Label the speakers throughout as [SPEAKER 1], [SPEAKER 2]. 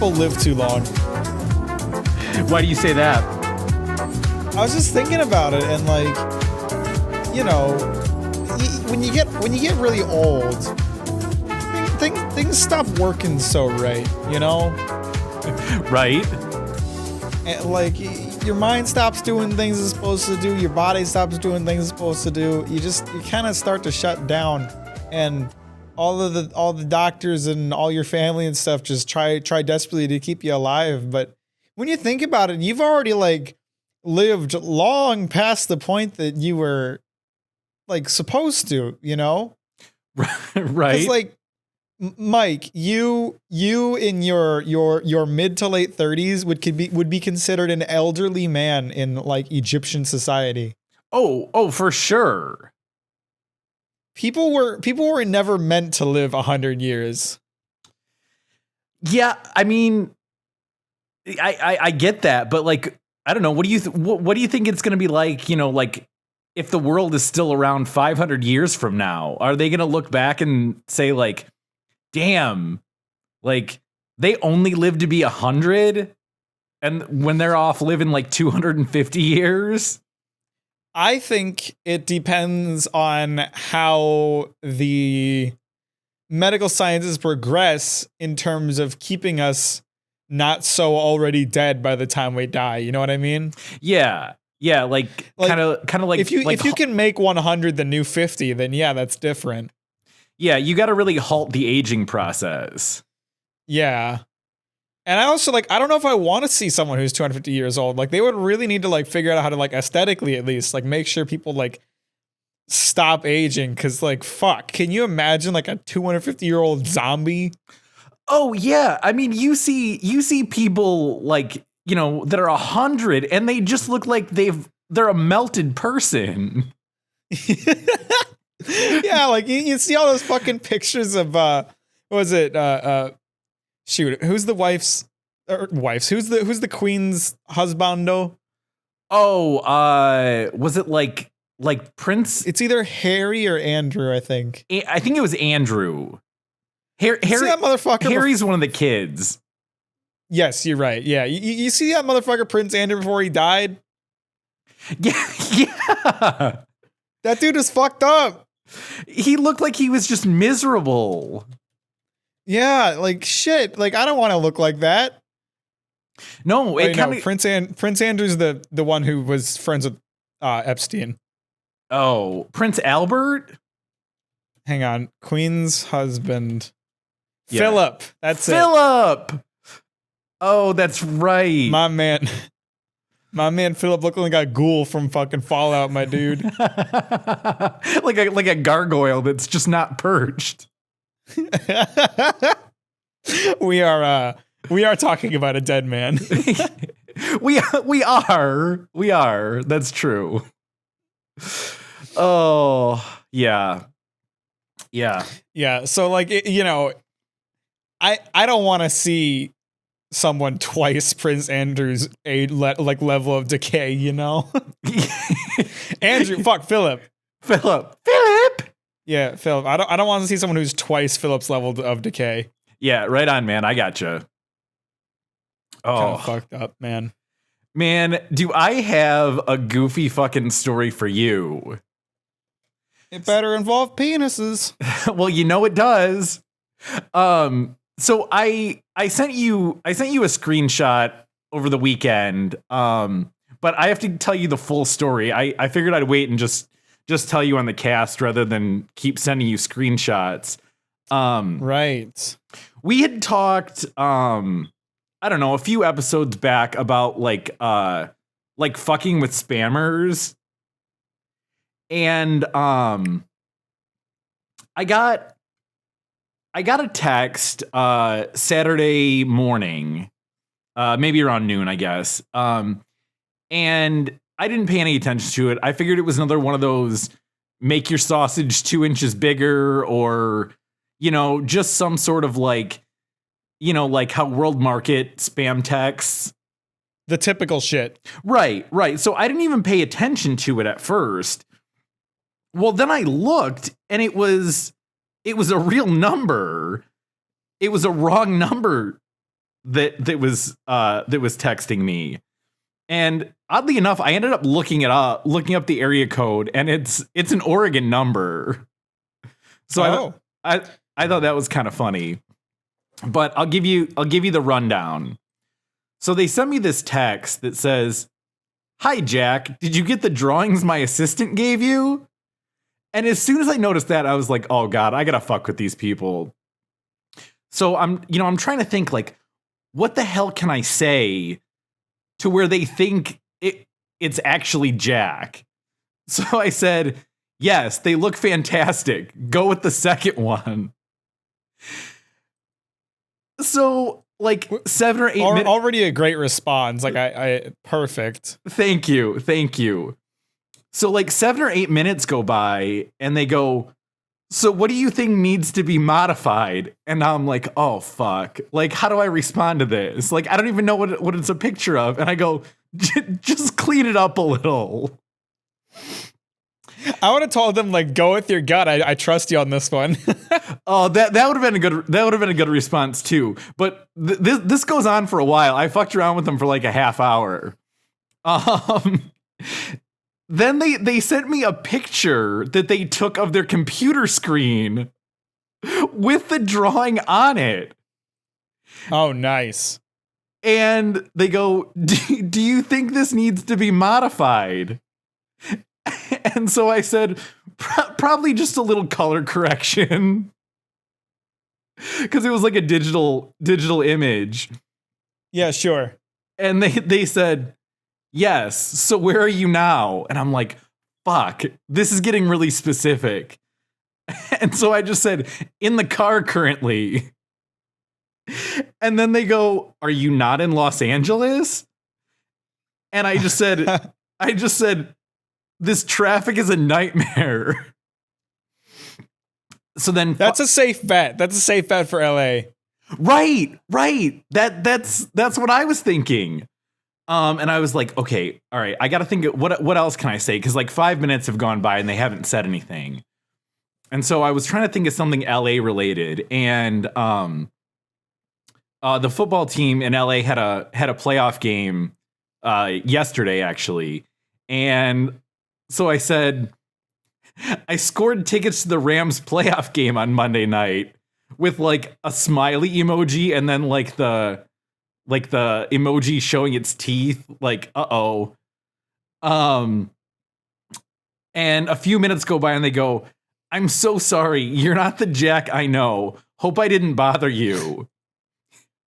[SPEAKER 1] people live too long.
[SPEAKER 2] Why do you say that?
[SPEAKER 1] I was just thinking about it, and like, you know, when you get really old, things stop working so right, you know?
[SPEAKER 2] Right.
[SPEAKER 1] And like, your mind stops doing things it's supposed to do, your body stops doing things it's supposed to do. You kind of start to shut down, and all the doctors and all your family and stuff just try desperately to keep you alive. But when you think about it, you've already like lived long past the point that you were like supposed to, you know?
[SPEAKER 2] Right.
[SPEAKER 1] It's like, Mike, you in your mid to late 30s would be considered an elderly man in like Egyptian society.
[SPEAKER 2] Oh, for sure.
[SPEAKER 1] People were never meant to live 100 years.
[SPEAKER 2] Yeah, I mean, I get that, but like, I don't know. What do you what do you think it's going to be like? You know, like if the world is still around 500 years from now, are they going to look back and say like, damn, like they only lived to be 100, and when they're off living like 250 years?
[SPEAKER 1] I think it depends on how the medical sciences progress in terms of keeping us not so already dead by the time we die. You know what I mean?
[SPEAKER 2] Yeah, like kind of like
[SPEAKER 1] if you can make 100 the new 50, then yeah, that's different.
[SPEAKER 2] Yeah, you got to really halt the aging process.
[SPEAKER 1] Yeah. And I also I don't know if I want to see someone who's 250 years old. Like they would really need to like figure out how to like aesthetically at least like make sure people like stop aging. Cause like, fuck, can you imagine like a 250-year-old zombie?
[SPEAKER 2] Oh yeah. I mean, you see people like, you know, that are 100 and they just look like they're a melted person.
[SPEAKER 1] Yeah. Like you see all those fucking pictures of, what was it? Shoot, who's the wife's? Who's the queen's husbando?
[SPEAKER 2] Oh, was it like Prince?
[SPEAKER 1] It's either Harry or Andrew, I think.
[SPEAKER 2] I think it was Andrew. Harry,
[SPEAKER 1] that motherfucker.
[SPEAKER 2] Harry's one of the kids.
[SPEAKER 1] Yes, you're right. Yeah, you see that motherfucker Prince Andrew before he died?
[SPEAKER 2] Yeah.
[SPEAKER 1] That dude is fucked up.
[SPEAKER 2] He looked like he was just miserable.
[SPEAKER 1] Yeah, like shit. Like I don't want to look like that.
[SPEAKER 2] No,
[SPEAKER 1] Prince Andrew's the one who was friends with Epstein.
[SPEAKER 2] Oh, Prince Albert?
[SPEAKER 1] Hang on, Queen's husband.
[SPEAKER 2] Yeah.
[SPEAKER 1] Philip. That's
[SPEAKER 2] Philip. Oh, that's right.
[SPEAKER 1] My man Philip looking like a ghoul from fucking Fallout, my dude.
[SPEAKER 2] like a gargoyle that's just not perched.
[SPEAKER 1] We are talking about a dead man.
[SPEAKER 2] we are. That's true. Oh, yeah.
[SPEAKER 1] So like, you know, I don't want to see someone twice Prince Andrew's level of decay, you know? Andrew, fuck, Philip. Yeah, Philip. I don't want to see someone who's twice Philip's level of decay.
[SPEAKER 2] Yeah, right on, man. I gotcha. Oh,
[SPEAKER 1] kind of fucked up, man.
[SPEAKER 2] Man, do I have a goofy fucking story for you?
[SPEAKER 1] It better involve penises.
[SPEAKER 2] Well, you know it does. So I sent you a screenshot over the weekend. But I have to tell you the full story. I figured I'd wait and just tell you on the cast rather than keep sending you screenshots.
[SPEAKER 1] Right.
[SPEAKER 2] We had talked I don't know, a few episodes back about like fucking with spammers. And I got a text Saturday morning, maybe around noon, I guess. And I didn't pay any attention to it. I figured it was another one of those make your sausage 2 inches bigger, or, you know, just some sort of like, you know, like how World Market spam texts.
[SPEAKER 1] The typical shit.
[SPEAKER 2] Right. So I didn't even pay attention to it at first. Well, then I looked and it was a real number. It was a wrong number that was texting me. And oddly enough, I ended up looking up the area code, and it's an Oregon number. So I thought that was kind of funny. But I'll give you the rundown. So they sent me this text that says, "Hi Jack, did you get the drawings my assistant gave you?" And as soon as I noticed that, I was like, "Oh God, I gotta fuck with these people." So I'm trying to think, like, what the hell can I say to where they think it's actually Jack? So I said, "Yes, they look fantastic. Go with the second one." So like 7 or 8 minutes.
[SPEAKER 1] Already a great response. Like I perfect.
[SPEAKER 2] Thank you. So like 7 or 8 minutes go by and they go, "So what do you think needs to be modified?" And I'm like, "Oh fuck. Like, how do I respond to this? Like, I don't even know what it's a picture of." And I go, "Just clean it up a little."
[SPEAKER 1] I would have told them, like, go with your gut. I trust you on this one.
[SPEAKER 2] Oh, that would have been a good response too. But this goes on for a while. I fucked around with them for like a half hour. Then they sent me a picture that they took of their computer screen with the drawing on it.
[SPEAKER 1] Oh, nice.
[SPEAKER 2] And they go, do you think this needs to be modified?" And so I said, probably just a little color correction. Because it was like a digital image.
[SPEAKER 1] Yeah, sure.
[SPEAKER 2] And they said, "Yes, so where are you now?" And I'm like, fuck, this is getting really specific. And so I just said, "In the car currently." And then they go, "Are you not in Los Angeles?" And I just said, "This traffic is a nightmare." So then
[SPEAKER 1] that's a safe bet. That's a safe bet for LA.
[SPEAKER 2] Right. That's what I was thinking. And I was like, okay, all right, I got to think of what else can I say? Cause like 5 minutes have gone by and they haven't said anything. And so I was trying to think of something LA related, and the football team in LA had a playoff game yesterday actually. And so I said, "I scored tickets to the Rams playoff game on Monday night," with like a smiley emoji and then like the emoji showing its teeth, like, uh-oh. And a few minutes go by and they go, "I'm so sorry. You're not the Jack I know. Hope I didn't bother you."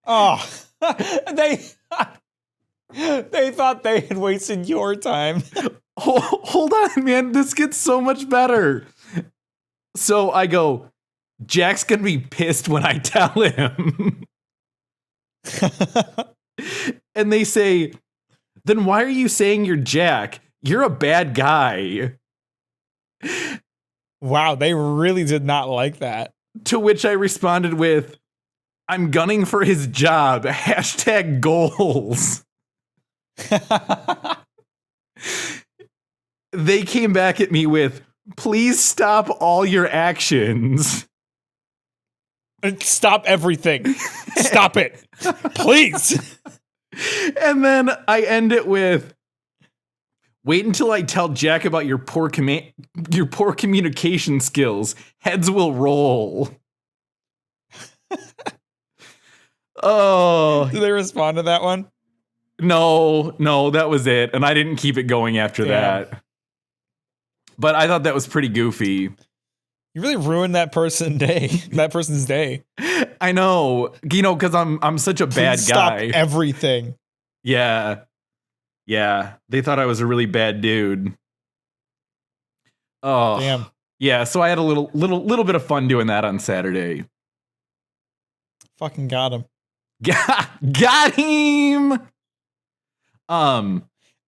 [SPEAKER 1] Oh, they thought they had wasted your time.
[SPEAKER 2] Hold on, man. This gets so much better. So I go, "Jack's gonna be pissed when I tell him." And they say, "Then why are you saying you're Jack? You're a bad guy."
[SPEAKER 1] Wow, they really did not like that.
[SPEAKER 2] To which I responded with, "I'm gunning for his job. Hashtag goals." They came back at me with, "Please stop all your actions."
[SPEAKER 1] Stop everything. Stop it. Please.
[SPEAKER 2] And then I end it with, "Wait until I tell Jack about your poor communication skills. Heads will roll." Oh.
[SPEAKER 1] Did they respond to that one?
[SPEAKER 2] No, that was it. And I didn't keep it going after that. But I thought that was pretty goofy.
[SPEAKER 1] You really ruined that person's day.
[SPEAKER 2] I know, because I'm such a bad guy.
[SPEAKER 1] Stop everything.
[SPEAKER 2] Yeah. They thought I was a really bad dude. Oh,
[SPEAKER 1] damn.
[SPEAKER 2] Yeah. So I had a little bit of fun doing that on Saturday.
[SPEAKER 1] Fucking got him.
[SPEAKER 2] Got him.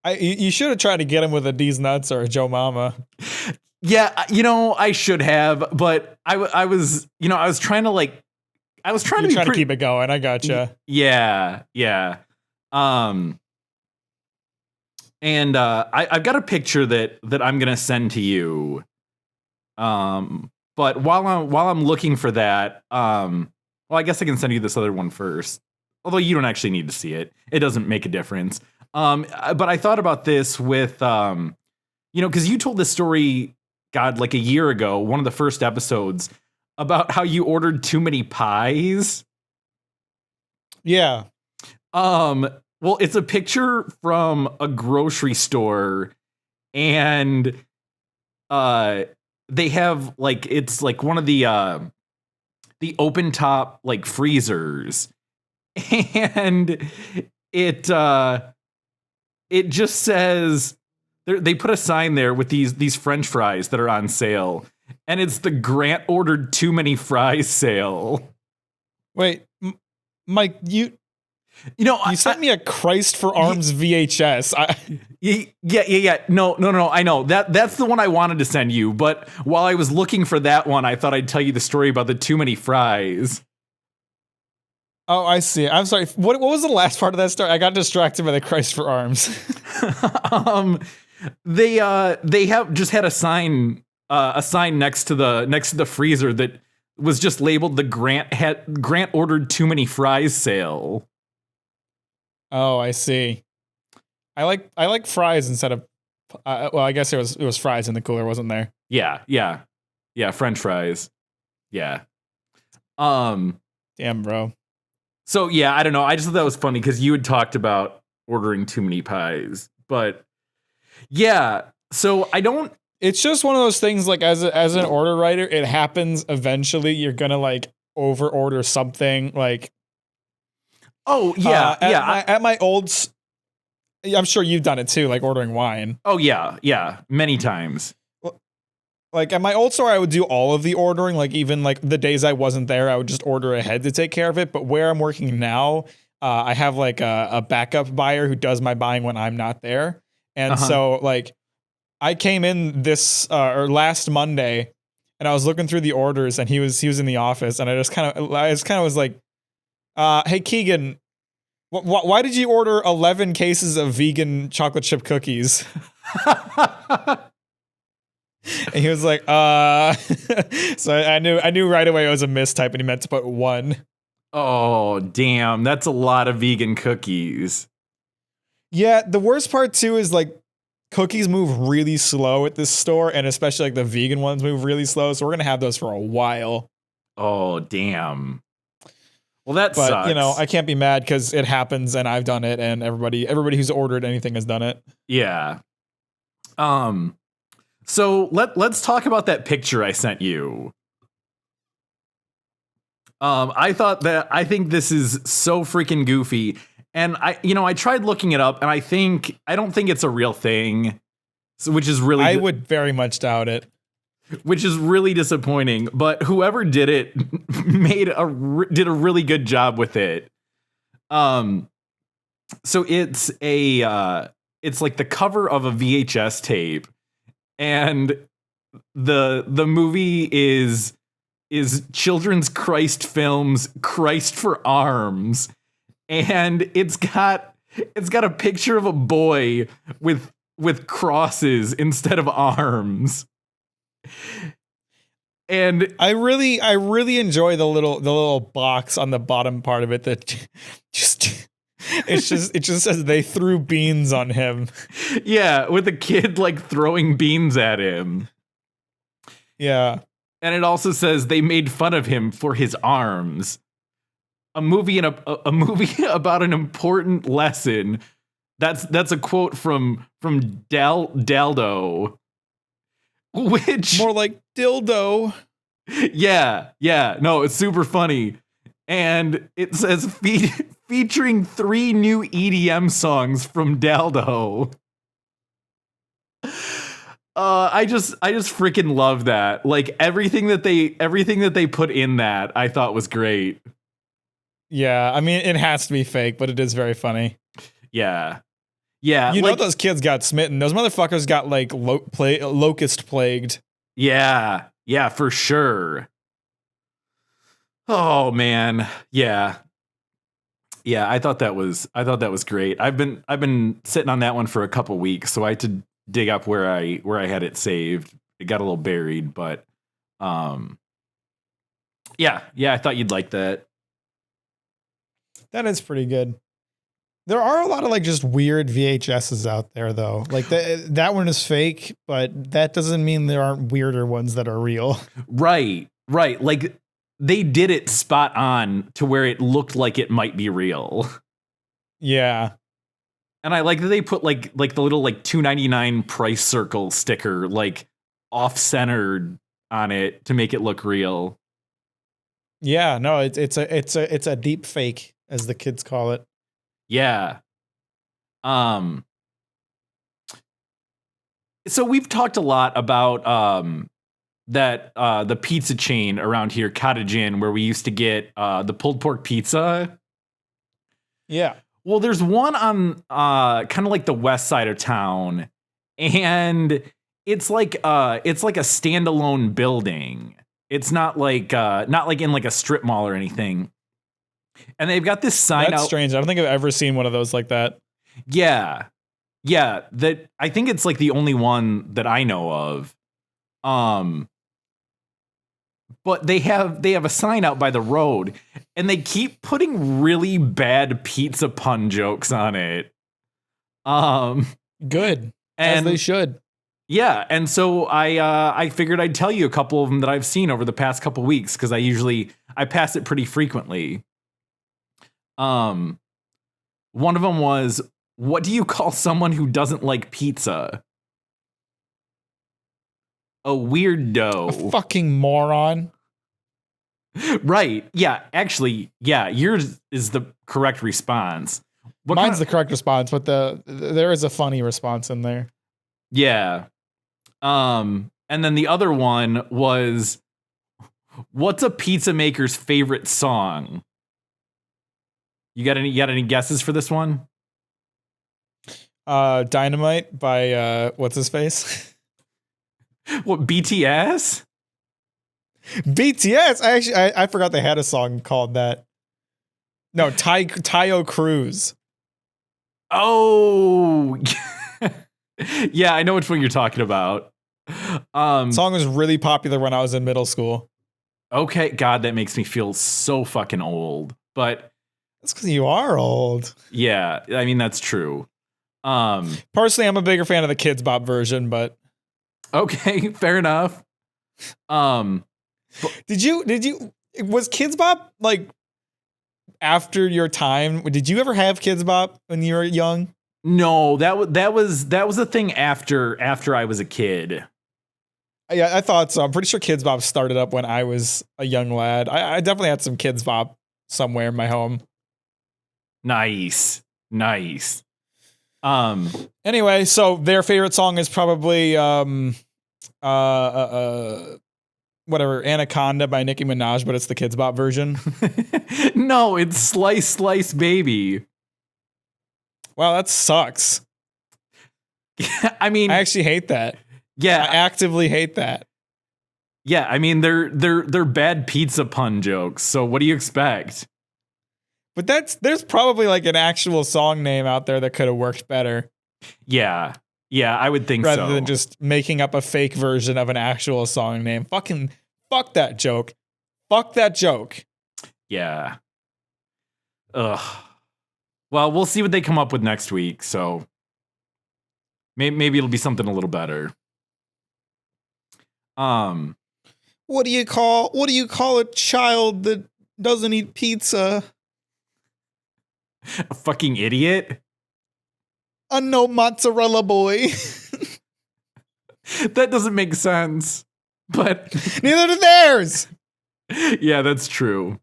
[SPEAKER 1] You should have tried to get him with a D's Nuts or a Joe Mama.
[SPEAKER 2] Yeah, I should have, but I was trying to
[SPEAKER 1] keep it going. I gotcha.
[SPEAKER 2] Yeah. And I've got a picture that I'm gonna send to you. But while I'm looking for that, well, I guess I can send you this other one first. Although you don't actually need to see it. It doesn't make a difference. But I thought about this with, because you told this story, God, like a year ago, one of the first episodes, about how you ordered too many pies.
[SPEAKER 1] Yeah.
[SPEAKER 2] Well, it's a picture from a grocery store, and they have like, it's like one of the open top like freezers, and it just says they put a sign there with these French fries that are on sale, and it's the Grant ordered too many fries sale.
[SPEAKER 1] Wait, Mike, you sent me a Christ for Arms VHS.
[SPEAKER 2] Yeah. No. I know that's the one I wanted to send you. But while I was looking for that one, I thought I'd tell you the story about the too many fries.
[SPEAKER 1] Oh, I see. I'm sorry. What was the last part of that story? I got distracted by the Christ for Arms.
[SPEAKER 2] They have just had a sign next to the freezer that was just labeled the Grant ordered too many fries sale.
[SPEAKER 1] Oh, I see. I like fries instead of. Well, I guess it was fries in the cooler, wasn't there?
[SPEAKER 2] Yeah. French fries. Yeah.
[SPEAKER 1] Damn, bro.
[SPEAKER 2] So yeah, I don't know. I just thought that was funny because you had talked about ordering too many pies, but yeah. So I don't.
[SPEAKER 1] It's just one of those things. Like as an order writer, it happens eventually. You're gonna like over order something like.
[SPEAKER 2] Oh yeah,
[SPEAKER 1] At my old, I'm sure you've done it too, like ordering wine.
[SPEAKER 2] Oh yeah, many times.
[SPEAKER 1] Like at my old store, I would do all of the ordering. Like even like the days I wasn't there, I would just order ahead to take care of it. But where I'm working now, I have like a backup buyer who does my buying when I'm not there. And so like I came in this or last Monday, and I was looking through the orders, and he was in the office, and I just kind of was like. Hey Keegan, why did you order 11 cases of vegan chocolate chip cookies? And he was like, so I knew right away it was a mistype, and he meant to put 1.
[SPEAKER 2] Oh damn, that's a lot of vegan cookies.
[SPEAKER 1] Yeah, the worst part too is like cookies move really slow at this store, and especially like the vegan ones move really slow. So we're gonna have those for a while.
[SPEAKER 2] Oh damn. Well, that sucks.
[SPEAKER 1] But, I can't be mad because it happens and I've done it, and everybody who's ordered anything has done it.
[SPEAKER 2] Yeah. So let's talk about that picture I sent you. I think this is so freaking goofy. And I tried looking it up, and I don't think it's a real thing. So, which is really
[SPEAKER 1] I would very much doubt it.
[SPEAKER 2] Which is really disappointing, but whoever did it did a really good job with it. So it's like the cover of a VHS tape, and the movie is Children's Christ Films Christ for Arms, and it's got a picture of a boy with crosses instead of arms. And
[SPEAKER 1] I really enjoy the little box on the bottom part of it that it just says they threw beans on him.
[SPEAKER 2] Yeah, with a kid like throwing beans at him.
[SPEAKER 1] Yeah.
[SPEAKER 2] And it also says they made fun of him for his arms. A movie about an important lesson. That's a quote from Daldo. Which
[SPEAKER 1] more like dildo.
[SPEAKER 2] Yeah. No, it's super funny. And it says featuring 3 new EDM songs from Daldo. I just freaking love that. Like everything that they put in that I thought was great.
[SPEAKER 1] Yeah, I mean it has to be fake, but it is very funny.
[SPEAKER 2] Yeah.
[SPEAKER 1] Those kids got smitten. Those motherfuckers got like locust plagued.
[SPEAKER 2] Yeah, for sure. Oh man, yeah. I thought that was great. I've been sitting on that one for a couple weeks, so I had to dig up where I had it saved. It got a little buried, but yeah, I thought you'd like that.
[SPEAKER 1] That is pretty good. There are a lot of like just weird VHSs out there though. Like that one is fake, but that doesn't mean there aren't weirder ones that are real.
[SPEAKER 2] Right. Like they did it spot on to where it looked like it might be real.
[SPEAKER 1] Yeah.
[SPEAKER 2] And I like that they put like the little like $2.99 price circle sticker like off-centered on it to make it look real.
[SPEAKER 1] Yeah, no, it's a deep fake, as the kids call it.
[SPEAKER 2] Yeah. So we've talked a lot about that the pizza chain around here, Cottage Inn, where we used to get the pulled pork pizza.
[SPEAKER 1] Yeah.
[SPEAKER 2] Well, there's one on kind of like the west side of town, and it's like a standalone building. It's not like in like a strip mall or anything. And they've got this sign
[SPEAKER 1] That's
[SPEAKER 2] out.
[SPEAKER 1] strange. I don't think I've ever seen one of those like that.
[SPEAKER 2] Yeah. That I think it's like the only one that I know of. But they have a sign out by the road, and they keep putting really bad pizza pun jokes on it.
[SPEAKER 1] Good.
[SPEAKER 2] And
[SPEAKER 1] as they should.
[SPEAKER 2] Yeah, and so I figured I'd tell you a couple of them that I've seen over the past couple weeks, because I pass it pretty frequently. One of them was, what do you call someone who doesn't like pizza? A weirdo.
[SPEAKER 1] A fucking moron.
[SPEAKER 2] Right. Yeah, actually, yeah, yours is the correct response.
[SPEAKER 1] Mine's the correct response, but there is a funny response in there.
[SPEAKER 2] Yeah. And then the other one was, what's a pizza maker's favorite song? You got any guesses for this one?
[SPEAKER 1] Dynamite by what's his face?
[SPEAKER 2] What, BTS?
[SPEAKER 1] BTS. I forgot they had a song called that. No, Tayo Cruz.
[SPEAKER 2] Oh. Yeah, I know which one you're talking about.
[SPEAKER 1] Song was really popular when I was in middle school.
[SPEAKER 2] Okay, God, that makes me feel so fucking old. But
[SPEAKER 1] that's because you are old.
[SPEAKER 2] Yeah, I mean that's true.
[SPEAKER 1] Personally, I'm a bigger fan of the Kids Bop version, but
[SPEAKER 2] okay, fair enough.
[SPEAKER 1] Did you was Kids Bop like after your time? Did you ever have Kids Bop when you were young?
[SPEAKER 2] No, that was a thing after I was a kid.
[SPEAKER 1] Yeah, I thought so. I'm pretty sure Kids Bop started up when I was a young lad. I definitely had some Kids Bop somewhere in my home.
[SPEAKER 2] Nice.
[SPEAKER 1] Anyway, so their favorite song is probably whatever, Anaconda by Nicki Minaj, but it's the Kids Bop version.
[SPEAKER 2] No, it's Slice Slice Baby.
[SPEAKER 1] Wow, that sucks.
[SPEAKER 2] I mean,
[SPEAKER 1] I actually hate that.
[SPEAKER 2] Yeah,
[SPEAKER 1] I actively hate that.
[SPEAKER 2] Yeah, I mean they're bad pizza pun jokes. So what do you expect?
[SPEAKER 1] But there's probably like an actual song name out there that could have worked better.
[SPEAKER 2] Yeah, I would think
[SPEAKER 1] rather
[SPEAKER 2] so.
[SPEAKER 1] Rather than just making up a fake version of an actual song name. Fuck that joke. Fuck that joke.
[SPEAKER 2] Yeah. Ugh. Well, we'll see what they come up with next week. So maybe it'll be something a little better.
[SPEAKER 1] What do you call a child that doesn't eat pizza?
[SPEAKER 2] A fucking idiot?
[SPEAKER 1] A no mozzarella boy.
[SPEAKER 2] That doesn't make sense. But
[SPEAKER 1] neither do theirs.
[SPEAKER 2] Yeah, that's true.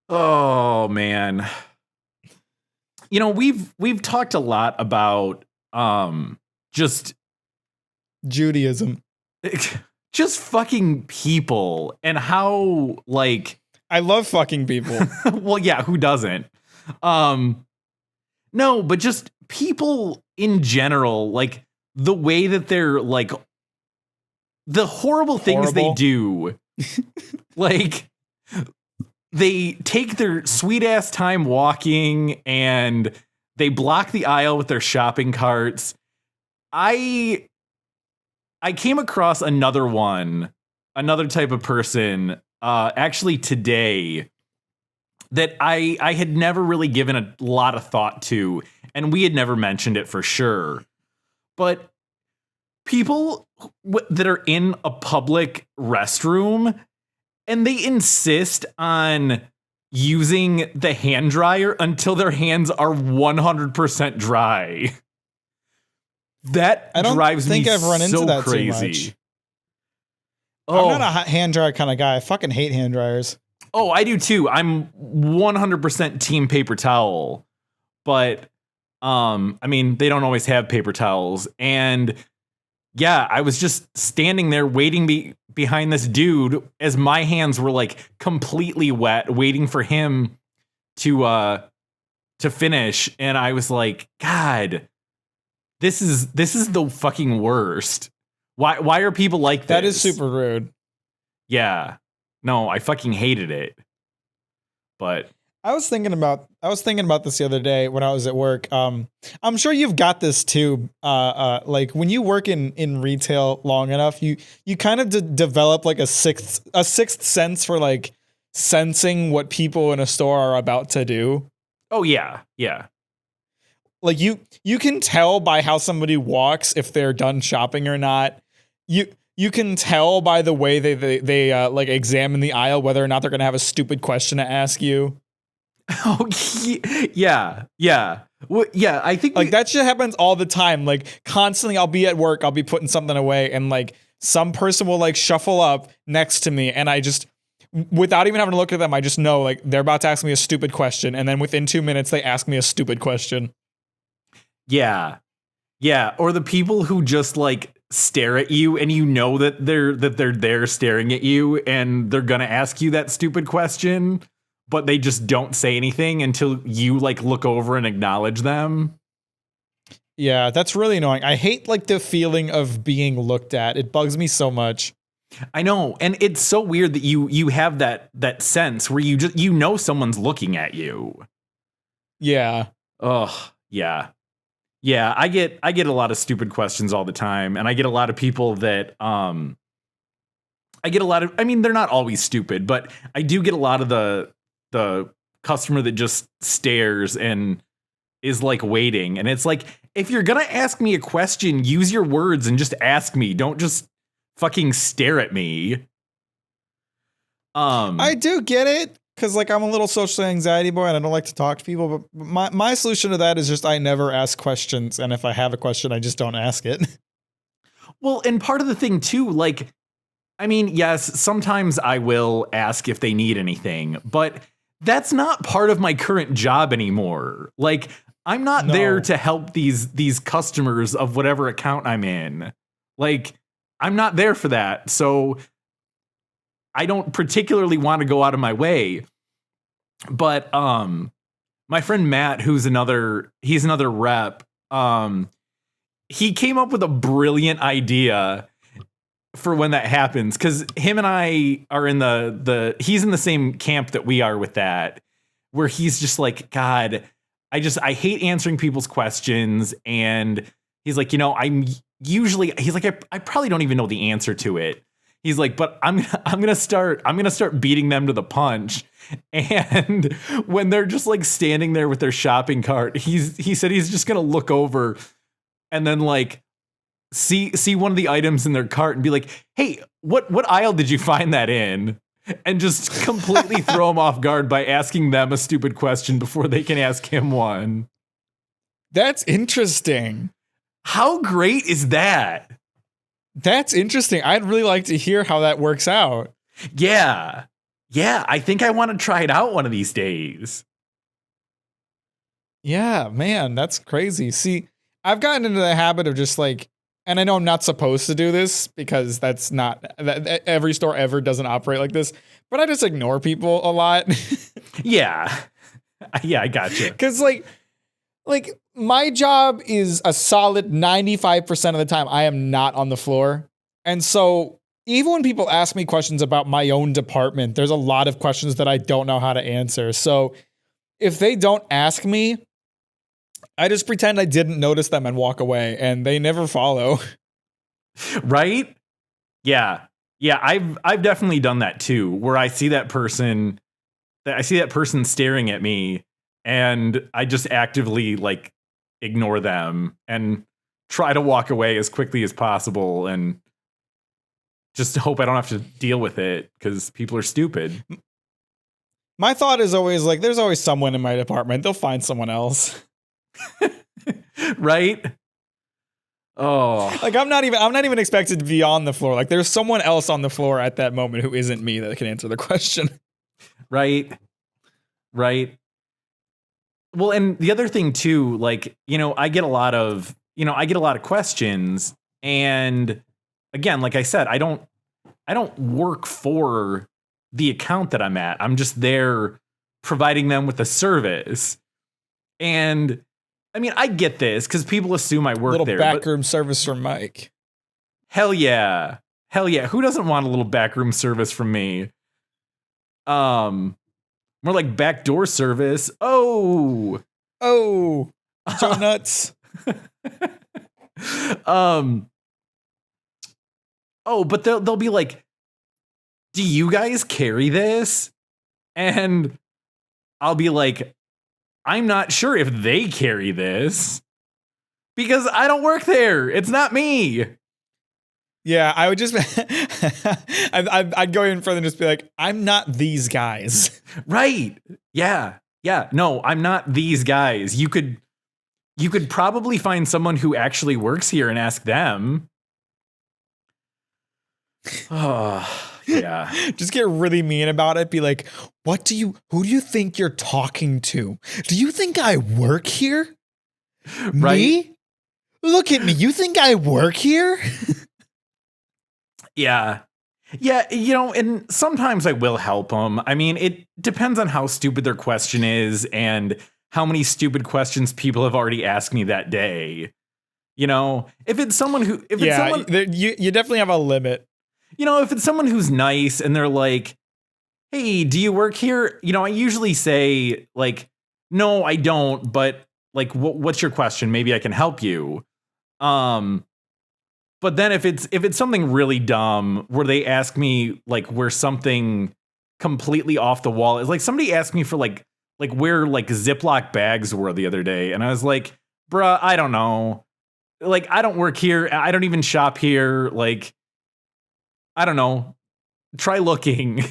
[SPEAKER 2] Oh man. You know, we've talked a lot about just
[SPEAKER 1] Judaism.
[SPEAKER 2] Just fucking people and how like
[SPEAKER 1] I love fucking people.
[SPEAKER 2] Well, yeah, who doesn't? No, but just people in general, like the way that they're like the horrible things they do. Like they take their sweet ass time walking and they block the aisle with their shopping carts. I came across another type of person actually today that I had never really given a lot of thought to, and we had never mentioned it for sure. But people that are in a public restroom and they insist on using the hand dryer until their hands are 100% dry. That drives me
[SPEAKER 1] I've run into that
[SPEAKER 2] crazy.
[SPEAKER 1] too much.
[SPEAKER 2] Oh.
[SPEAKER 1] I'm not a hand dryer kind of guy. I fucking hate hand dryers.
[SPEAKER 2] Oh, I do too. I'm 100% team paper towel. But I mean, they don't always have paper towels. And yeah, I was just standing there waiting behind this dude as my hands were like completely wet, waiting for him to finish. And I was like, God, this is the fucking worst. Why are people like this?
[SPEAKER 1] That is super rude.
[SPEAKER 2] Yeah. No, I fucking hated it. But
[SPEAKER 1] I was thinking about this the other day when I was at work. I'm sure you've got this too. Like when you work in retail long enough, you kind of develop like a sixth sense for like sensing what people in a store are about to do.
[SPEAKER 2] Oh yeah, yeah.
[SPEAKER 1] Like you can tell by how somebody walks if they're done shopping or not. You can tell by the way they like examine the aisle whether or not they're gonna have a stupid question to ask you.
[SPEAKER 2] Oh yeah. Well, yeah, I think
[SPEAKER 1] like that shit happens all the time. Like constantly, I'll be at work, I'll be putting something away, and like some person will like shuffle up next to me, and I just, without even having to look at them, I just know like they're about to ask me a stupid question, and then within 2 minutes they ask me a stupid question.
[SPEAKER 2] Yeah, or the people who just like stare at you, and you know that they're there staring at you, and they're gonna ask you that stupid question. But they just don't say anything until you like look over and acknowledge them.
[SPEAKER 1] Yeah, that's really annoying. I hate like the feeling of being looked at. It bugs me so much.
[SPEAKER 2] I know, and it's so weird that you have that sense where you know someone's looking at you.
[SPEAKER 1] Yeah.
[SPEAKER 2] Oh, yeah. Yeah, I get a lot of stupid questions all the time, and I get a lot of people that I mean, they're not always stupid, but I do get a lot of the customer that just stares and is like waiting. And it's like, if you're gonna ask me a question, use your words and just ask me. Don't just fucking stare at me.
[SPEAKER 1] I do get it, because like I'm a little social anxiety boy and I don't like to talk to people, but my solution to that is just I never ask questions, and if I have a question, I just don't ask it.
[SPEAKER 2] Well, and part of the thing too, like, I mean, yes, sometimes I will ask if they need anything, but that's not part of my current job anymore. Like, I'm not there to help these customers of whatever account I'm in. Like, I'm not there for that. So I don't particularly want to go out of my way. But my friend Matt, he's another rep, he came up with a brilliant idea for when that happens, because him and I are in he's in the same camp that we are with that, where he's just like, God, I hate answering people's questions. And he's like, he's like, I probably don't even know the answer to it. He's like, but I'm gonna start beating them to the punch. And when they're just like standing there with their shopping cart, he said he's just gonna look over and then like see one of the items in their cart and be like, hey, what aisle did you find that in? And just completely throw them off guard by asking them a stupid question before they can ask him one.
[SPEAKER 1] That's interesting.
[SPEAKER 2] How great is that?
[SPEAKER 1] That's interesting. I'd really like to hear how that works out.
[SPEAKER 2] Yeah, I think I want to try it out one of these days.
[SPEAKER 1] Yeah, man, that's crazy. See, I've gotten into the habit of just like, and I know I'm not supposed to do this because that's not, every store ever doesn't operate like this, but I just ignore people a lot.
[SPEAKER 2] Yeah, I got you.
[SPEAKER 1] Because like my job is a solid 95% of the time I am not on the floor. And so even when people ask me questions about my own department, there's a lot of questions that I don't know how to answer. So if they don't ask me, I just pretend I didn't notice them and walk away, and they never follow.
[SPEAKER 2] Right? Yeah. I've definitely done that too, where I see that person I see that person staring at me, and I just actively like ignore them and try to walk away as quickly as possible and just hope I don't have to deal with it because people are stupid.
[SPEAKER 1] My thought is always like, there's always someone in my department. They'll find someone else.
[SPEAKER 2] Right? Oh,
[SPEAKER 1] like I'm not even expected to be on the floor. Like there's someone else on the floor at that moment who isn't me that can answer the question.
[SPEAKER 2] Right. Well, and the other thing too, like, I get a lot of questions, and again, like I said, I don't work for the account that I'm at. I'm just there providing them with a service. And I mean, I get this because people assume I work there.
[SPEAKER 1] Backroom service from Mike.
[SPEAKER 2] Hell yeah. Who doesn't want a little backroom service from me? More like backdoor service. Oh,
[SPEAKER 1] so nuts.
[SPEAKER 2] But they'll be like, do you guys carry this? And I'll be like, I'm not sure if they carry this because I don't work there. It's not me.
[SPEAKER 1] Yeah, I would just, I'd go in further and just be like, I'm not these guys.
[SPEAKER 2] Right. Yeah. No, I'm not these guys. You could probably find someone who actually works here and ask them. Oh, yeah.
[SPEAKER 1] Just get really mean about it. Be like, who do you think you're talking to? Do you think I work here?
[SPEAKER 2] Right?
[SPEAKER 1] Me? Look at me. You think I work here?
[SPEAKER 2] Yeah. Yeah, and sometimes I will help them. I mean, it depends on how stupid their question is and how many stupid questions people have already asked me that day. If it's someone who...
[SPEAKER 1] you definitely have a limit.
[SPEAKER 2] If it's someone who's nice and they're like, hey, do you work here? I usually say, like, no, I don't, but, like, what's your question? Maybe I can help you. But then if it's something really dumb where they ask me, like, where something completely off the wall is, like, somebody asked me for, like where, like, Ziploc bags were the other day, and I was like, bruh, I don't know. Like, I don't work here. I don't even shop here. Like, I don't know. Try looking,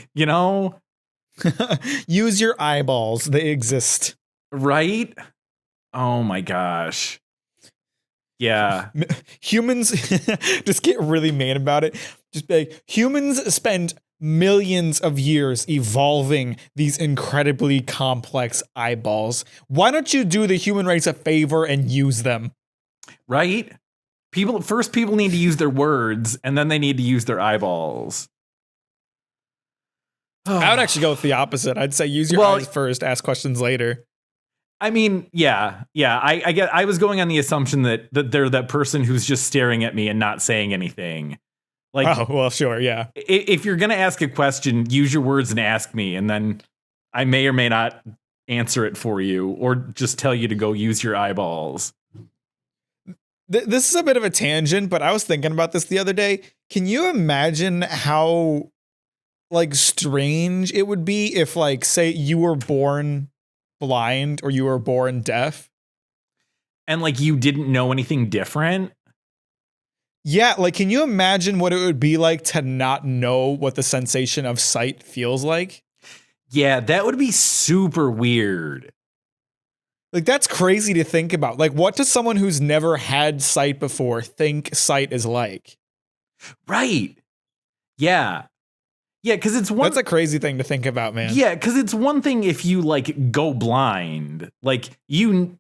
[SPEAKER 1] Use your eyeballs. They exist.
[SPEAKER 2] Right? Oh my gosh. Yeah.
[SPEAKER 1] Humans just get really mean about it. Just be like, humans spend millions of years evolving these incredibly complex eyeballs. Why don't you do the human race a favor and use them?
[SPEAKER 2] Right? People need to use their words, and then they need to use their eyeballs.
[SPEAKER 1] I would actually go with the opposite. I'd say use your eyes first, ask questions later.
[SPEAKER 2] I mean, yeah. I was going on the assumption that they're that person who's just staring at me and not saying anything. Like,
[SPEAKER 1] oh, well, sure, yeah.
[SPEAKER 2] If you're gonna ask a question, use your words and ask me, and then I may or may not answer it for you, or just tell you to go use your eyeballs.
[SPEAKER 1] This is a bit of a tangent, but I was thinking about this the other day. Can you imagine how, like, strange it would be if, like, say you were born blind or you were born deaf?
[SPEAKER 2] And, like, you didn't know anything different?
[SPEAKER 1] Yeah, like, can you imagine what it would be like to not know what the sensation of sight feels like?
[SPEAKER 2] Yeah, that would be super weird.
[SPEAKER 1] Like, that's crazy to think about. Like, what does someone who's never had sight before think sight is like?
[SPEAKER 2] Right. Yeah. Yeah, because
[SPEAKER 1] that's a crazy thing to think about, man.
[SPEAKER 2] Yeah, because it's one thing if you, like, go blind. Like, you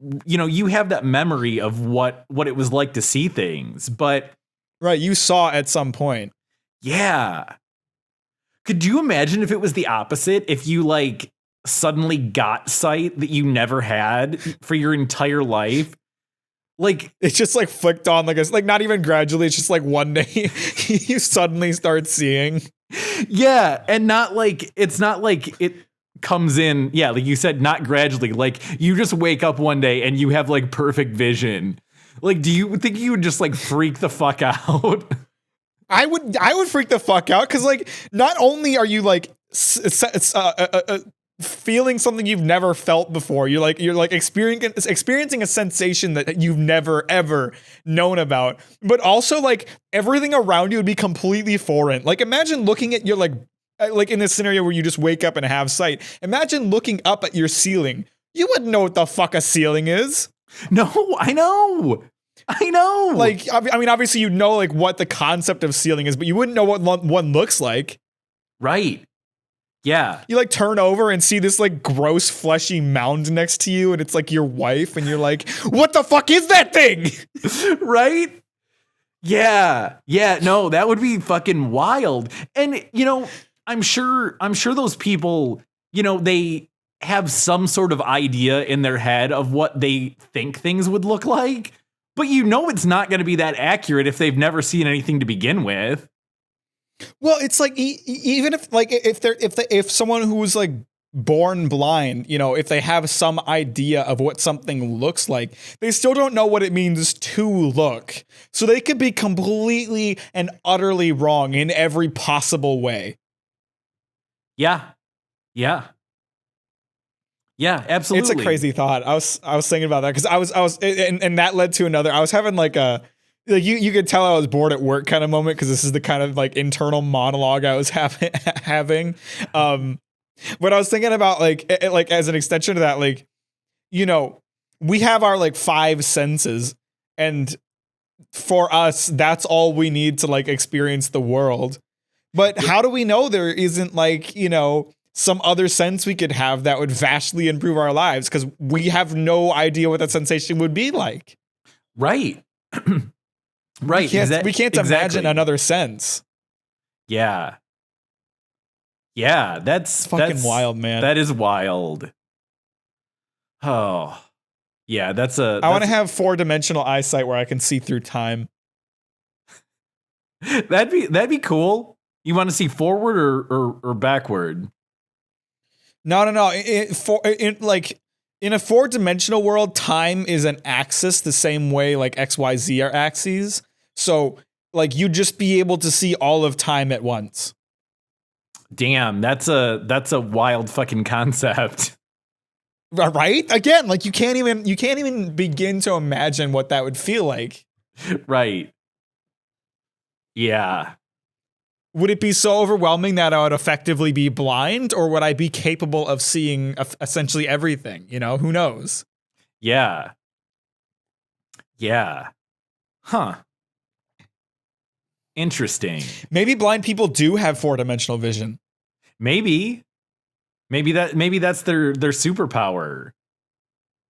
[SPEAKER 2] have that memory of what it was like to see things, but...
[SPEAKER 1] Right, you saw at some point.
[SPEAKER 2] Yeah. Could you imagine if it was the opposite? If you, like, suddenly got sight that you never had for your entire life? Like,
[SPEAKER 1] it's just, like, flicked on, like, not even gradually. It's just, like, one day you suddenly start seeing.
[SPEAKER 2] Yeah, and it's not like it comes in, yeah, like you said, not gradually. Like, you just wake up one day and you have, like, perfect vision. Like, do you think you would just, like, freak the fuck out?
[SPEAKER 1] I would freak the fuck out because, like, not only are you, like, feeling something you've never felt before. You're like experiencing a sensation that you've never ever known about. But also like everything around you would be completely foreign. Like imagine looking at your like in this scenario where you just wake up and have sight. Imagine looking up at your ceiling. You wouldn't know what the fuck a ceiling is.
[SPEAKER 2] No, I know.
[SPEAKER 1] Like, I mean, obviously you know like what the concept of ceiling is, but you wouldn't know what one looks like.
[SPEAKER 2] Right. Yeah.
[SPEAKER 1] You like turn over and see this like gross fleshy mound next to you and it's like your wife and you're like, what the fuck is that thing?
[SPEAKER 2] Right? Yeah. Yeah. No, that would be fucking wild. And, you know, I'm sure those people, you know, they have some sort of idea in their head of what they think things would look like, but you know it's not going to be that accurate if they've never seen anything to begin with.
[SPEAKER 1] Well, it's like even if like if someone who's like born blind, you know, if they have some idea of what something looks like, they still don't know what it means to look. So they could be completely and utterly wrong in every possible way.
[SPEAKER 2] Yeah. Yeah. Yeah, absolutely.
[SPEAKER 1] It's a crazy thought. I was thinking about that because I was and that led to another. I was having like a like you could tell I was bored at work kind of moment because this is the kind of like internal monologue I was having. But I was thinking about like as an extension to that, like, you know, we have our like 5 senses, and for us, that's all we need to like experience the world. But how do we know there isn't like, you know, some other sense we could have that would vastly improve our lives? Because we have no idea what that sensation would be like.
[SPEAKER 2] Right. Right.
[SPEAKER 1] We can't imagine another sense.
[SPEAKER 2] Yeah. Yeah. That's
[SPEAKER 1] wild, man.
[SPEAKER 2] That is wild. Oh, yeah. I
[SPEAKER 1] want to have 4-dimensional eyesight where I can see through time.
[SPEAKER 2] That'd be cool. You want to see forward or backward?
[SPEAKER 1] No. In a 4-dimensional world, time is an axis the same way like XYZ are axes. So like you'd just be able to see all of time at once.
[SPEAKER 2] Damn, that's a wild fucking concept.
[SPEAKER 1] Right? Again, like you can't even begin to imagine what that would feel like.
[SPEAKER 2] Right. Yeah.
[SPEAKER 1] Would it be so overwhelming that I would effectively be blind, or would I be capable of seeing essentially everything? You know, who knows?
[SPEAKER 2] Yeah. Yeah. Huh. Interesting.
[SPEAKER 1] Maybe blind people do have 4-dimensional vision.
[SPEAKER 2] Maybe that's their superpower.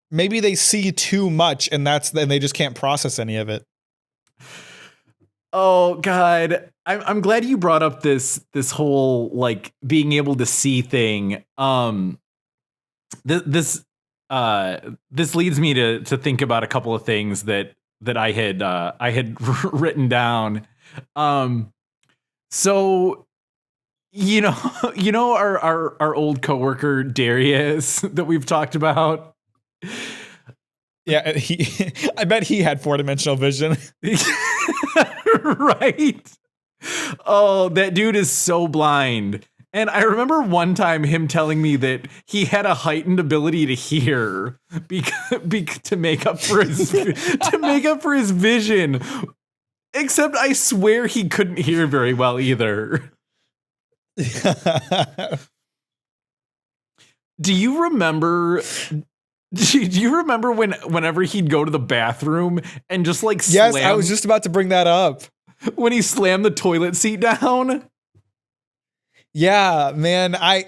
[SPEAKER 1] Maybe they see too much and they just can't process any of it.
[SPEAKER 2] Oh God. I'm glad you brought up this whole like being able to see thing. This leads me to think about a couple of things that I had written down. So you know our old coworker Darius that we've talked about.
[SPEAKER 1] Yeah, I bet he had 4-dimensional vision.
[SPEAKER 2] Right. Oh, that dude is so blind. And I remember one time him telling me that he had a heightened ability to hear to make up for his vision. Except I swear he couldn't hear very well either. Do you remember whenever he'd go to the bathroom and just like
[SPEAKER 1] slam? Yes, I was just about to bring that up.
[SPEAKER 2] When he slammed the toilet seat down?
[SPEAKER 1] Yeah, man. I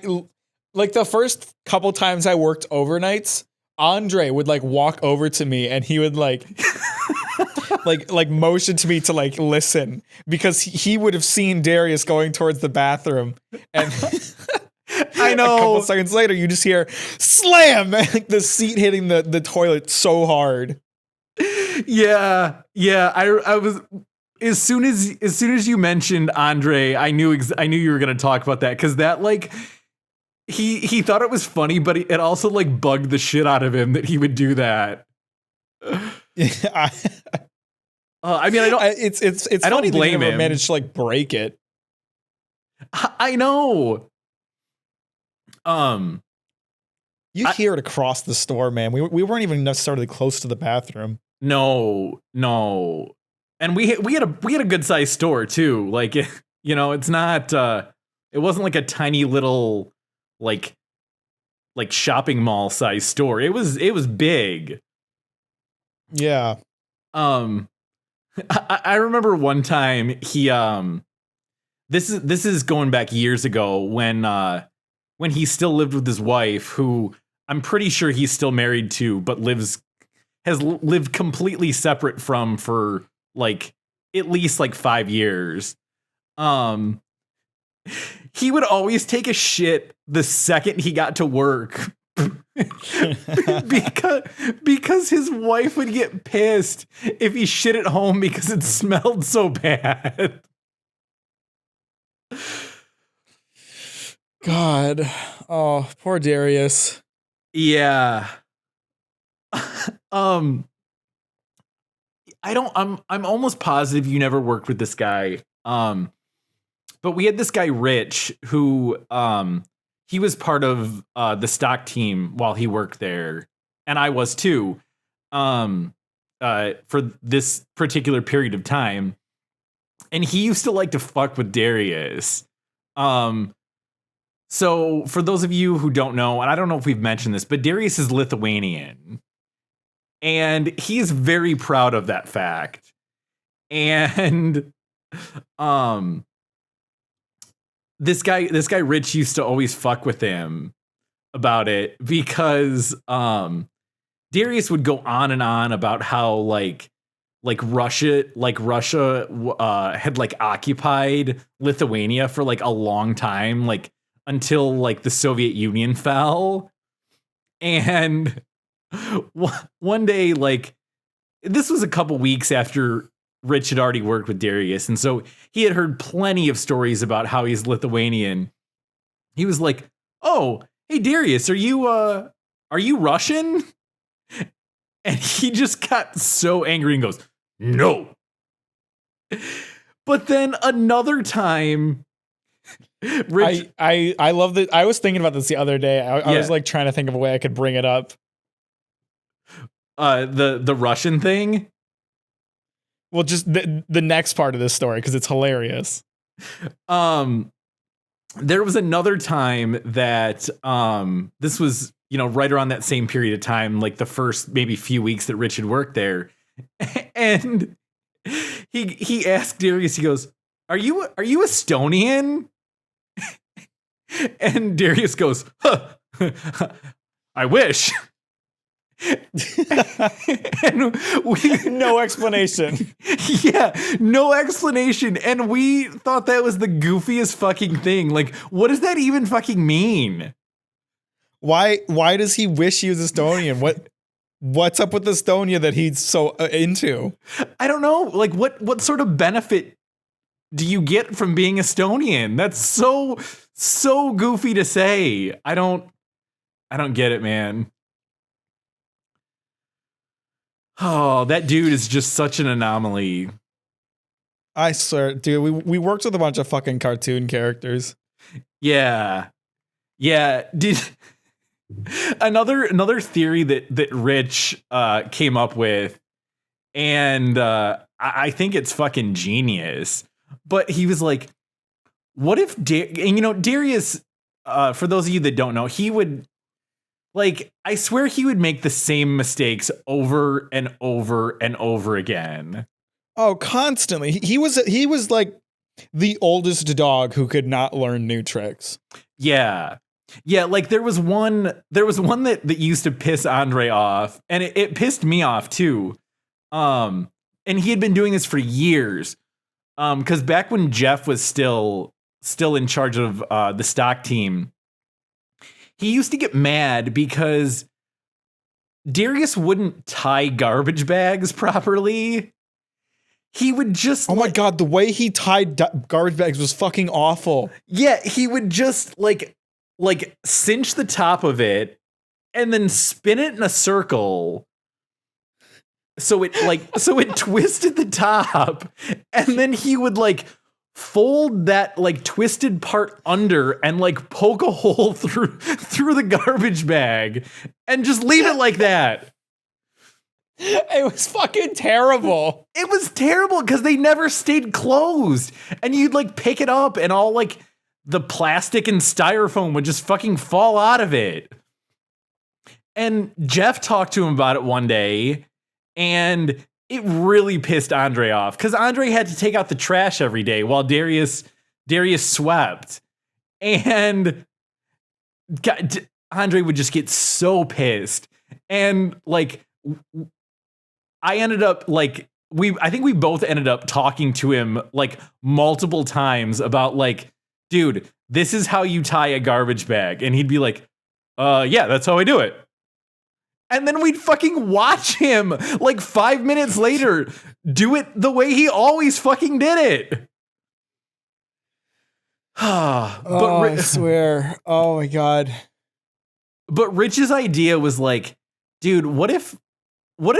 [SPEAKER 1] like the first couple times I worked overnights, Andre would like walk over to me and he would like like motion to me to like listen because he would have seen Darius going towards the bathroom, and
[SPEAKER 2] I know
[SPEAKER 1] a couple seconds later you just hear slam, like the seat hitting the toilet so hard.
[SPEAKER 2] Yeah. I was as soon as you mentioned Andre, I knew you were gonna talk about that because that like he thought it was funny, but it also like bugged the shit out of him that he would do that.
[SPEAKER 1] Yeah.
[SPEAKER 2] I mean, I don't.
[SPEAKER 1] It's
[SPEAKER 2] I don't blame him.
[SPEAKER 1] Managed to like break it.
[SPEAKER 2] I know.
[SPEAKER 1] You hear it across the store, man. We weren't even necessarily close to the bathroom.
[SPEAKER 2] No. And we had a good sized store too. Like, it's not it wasn't like a tiny little like shopping mall size store. It was big.
[SPEAKER 1] Yeah.
[SPEAKER 2] I remember one time he this is going back years ago when he still lived with his wife, who I'm pretty sure he's still married to, but has lived completely separate from for like at least like 5 years. He would always take a shit the second he got to work because his wife would get pissed if he shit at home because it smelled so bad.
[SPEAKER 1] God. Oh, poor Darius.
[SPEAKER 2] Yeah. I'm almost positive you never worked with this guy. But we had this guy Rich who he was part of the stock team while he worked there, and I was too. For this particular period of time. And he used to like to fuck with Darius. So for those of you who don't know, and I don't know if we've mentioned this, but Darius is Lithuanian. And he's very proud of that fact. And this guy Rich used to always fuck with him about it because Darius would go on and on about how like Russia had like occupied Lithuania for like a long time, like until like the Soviet Union fell. And one day, like, this was a couple weeks after Rich had already worked with Darius, and so he had heard plenty of stories about how he's Lithuanian. He was like, "Oh, hey Darius, are you Russian?" And he just got so angry and goes, "No." But then another time, Rich,
[SPEAKER 1] I love that. I was thinking about this the other day. I was like trying to think of a way I could bring it up.
[SPEAKER 2] The Russian thing.
[SPEAKER 1] Well, just the next part of this story, because it's hilarious.
[SPEAKER 2] There was another time that this was, right around that same period of time, like the first maybe few weeks that Rich had worked there. And he asked Darius, he goes, Are you Estonian? And Darius goes, huh, I wish. And
[SPEAKER 1] no explanation.
[SPEAKER 2] Yeah, no explanation. And we thought that was the goofiest fucking thing. Like, what does that even fucking mean?
[SPEAKER 1] Why does he wish he was Estonian? What's up with Estonia that he's so into?
[SPEAKER 2] I don't know. Like, what sort of benefit do you get from being Estonian? That's so goofy to say. I don't get it, man. Oh, that dude is just such an anomaly.
[SPEAKER 1] I swear, dude, we worked with a bunch of fucking cartoon characters.
[SPEAKER 2] Yeah. Did another theory that Rich came up with, and I think it's fucking genius. But he was like, what if Darius, for those of you that don't know, he would, like, I swear he would make the same mistakes over and over and over again.
[SPEAKER 1] Oh, constantly. He was like the oldest dog who could not learn new tricks.
[SPEAKER 2] Yeah. Yeah, like there was one that used to piss Andre off, and it pissed me off too. And he had been doing this for years. Because back when Jeff was still in charge of the stock team, he used to get mad because Darius wouldn't tie garbage bags properly. He would just...
[SPEAKER 1] Oh my God, the way he tied garbage bags was fucking awful.
[SPEAKER 2] Yeah, he would just like cinch the top of it and then spin it in a circle. So it twisted the top, and then he would like fold that like twisted part under and like poke a hole through the garbage bag and just leave it like that.
[SPEAKER 1] It was fucking terrible.
[SPEAKER 2] It was terrible because they never stayed closed. And you'd like pick it up and all like the plastic and styrofoam would just fucking fall out of it. And Jeff talked to him about it one day, and it really pissed Andre off because Andre had to take out the trash every day while Darius swept. And Andre would just get so pissed. And like, I ended up like, I think we both ended up talking to him like multiple times about like, dude, this is how you tie a garbage bag. And he'd be like, yeah, that's how I do it. And then we'd fucking watch him like 5 minutes later do it the way he always fucking did it.
[SPEAKER 1] I swear. Oh my God.
[SPEAKER 2] But Rich's idea was like, dude, what if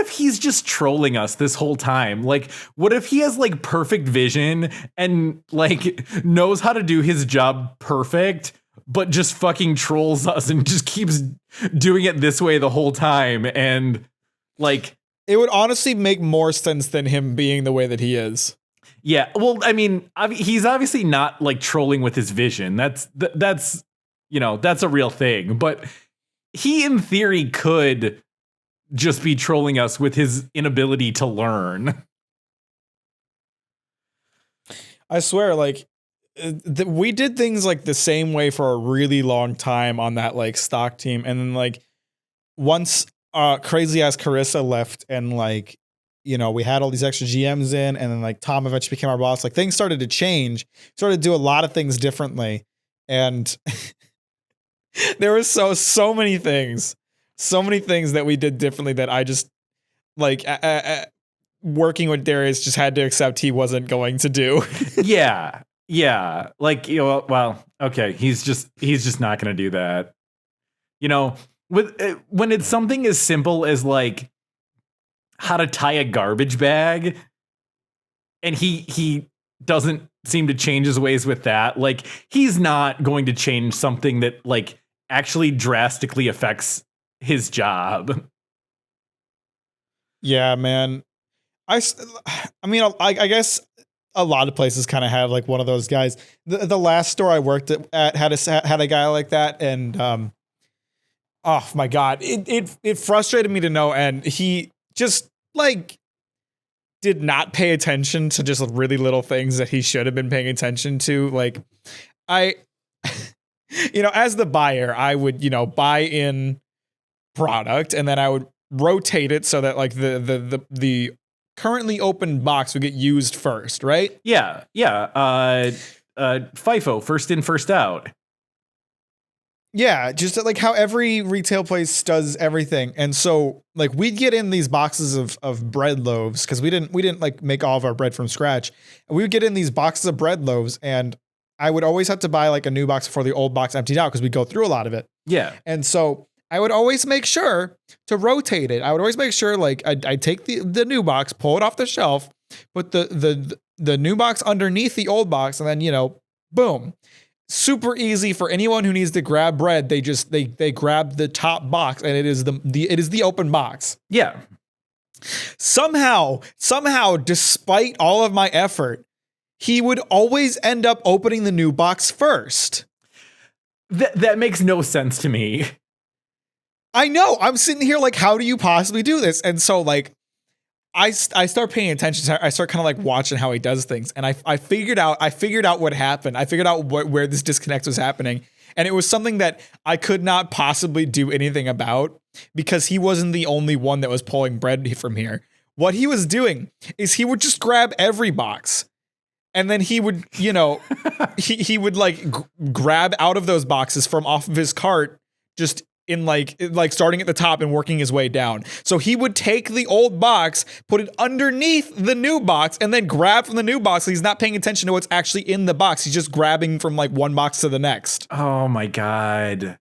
[SPEAKER 2] he's just trolling us this whole time? Like, what if he has like perfect vision and like knows how to do his job perfect, but just fucking trolls us and just keeps doing it this way the whole time? And like,
[SPEAKER 1] it would honestly make more sense than him being the way that he is.
[SPEAKER 2] Yeah. Well, I mean, he's obviously not like trolling with his vision. That's, you know, that's a real thing, but he in theory could just be trolling us with his inability to learn.
[SPEAKER 1] I swear, like, we did things like the same way for a really long time on that like stock team. And then like once crazy ass Carissa left and like, you know, we had all these extra GMs in, and then like Tom eventually became our boss. Like things started to change, started to do a lot of things differently. And there was so many things that we did differently that I just like working with Darius just had to accept he wasn't going to do.
[SPEAKER 2] Yeah. Like, you know, well, okay. He's just not going to do that. You know, when it's something as simple as like how to tie a garbage bag, and he doesn't seem to change his ways with that. Like, he's not going to change something that like actually drastically affects his job.
[SPEAKER 1] Yeah, man. I mean, I guess a lot of places kind of have like one of those guys. The last store I worked at had a guy like that, and oh my God, it frustrated me to no end. He just like did not pay attention to just really little things that he should have been paying attention to. Like you know, as the buyer, I would, you know, buy in product, and then I would rotate it so that like the currently open box would get used first, right?
[SPEAKER 2] Yeah. FIFO, first in, first out.
[SPEAKER 1] Yeah, just like how every retail place does everything. And so like we'd get in these boxes of bread loaves, because we didn't like make all of our bread from scratch. And we would get in these boxes of bread loaves, and I would always have to buy like a new box before the old box emptied out, because we go through a lot of it.
[SPEAKER 2] Yeah.
[SPEAKER 1] And so I would always make sure to rotate it. I would always make sure like I'd take the new box, pull it off the shelf, put the new box underneath the old box, and then, you know, boom. Super easy for anyone who needs to grab bread. They grab the top box, and it is the open box.
[SPEAKER 2] Yeah.
[SPEAKER 1] Somehow, despite all of my effort, he would always end up opening the new box first.
[SPEAKER 2] That makes no sense to me.
[SPEAKER 1] I know. I'm sitting here like, how do you possibly do this? And so like, I start paying attention. I start kind of like watching how he does things, and I figured out what happened. I figured out where this disconnect was happening, and it was something that I could not possibly do anything about, because he wasn't the only one that was pulling bread from here. What he was doing is he would just grab every box, and then he would, you know, he would like grab out of those boxes from off of his cart, just in like starting at the top and working his way down. So he would take the old box, put it underneath the new box, and then grab from the new box. He's not paying attention to what's actually in the box. He's just grabbing from like one box to the next.
[SPEAKER 2] Oh my God.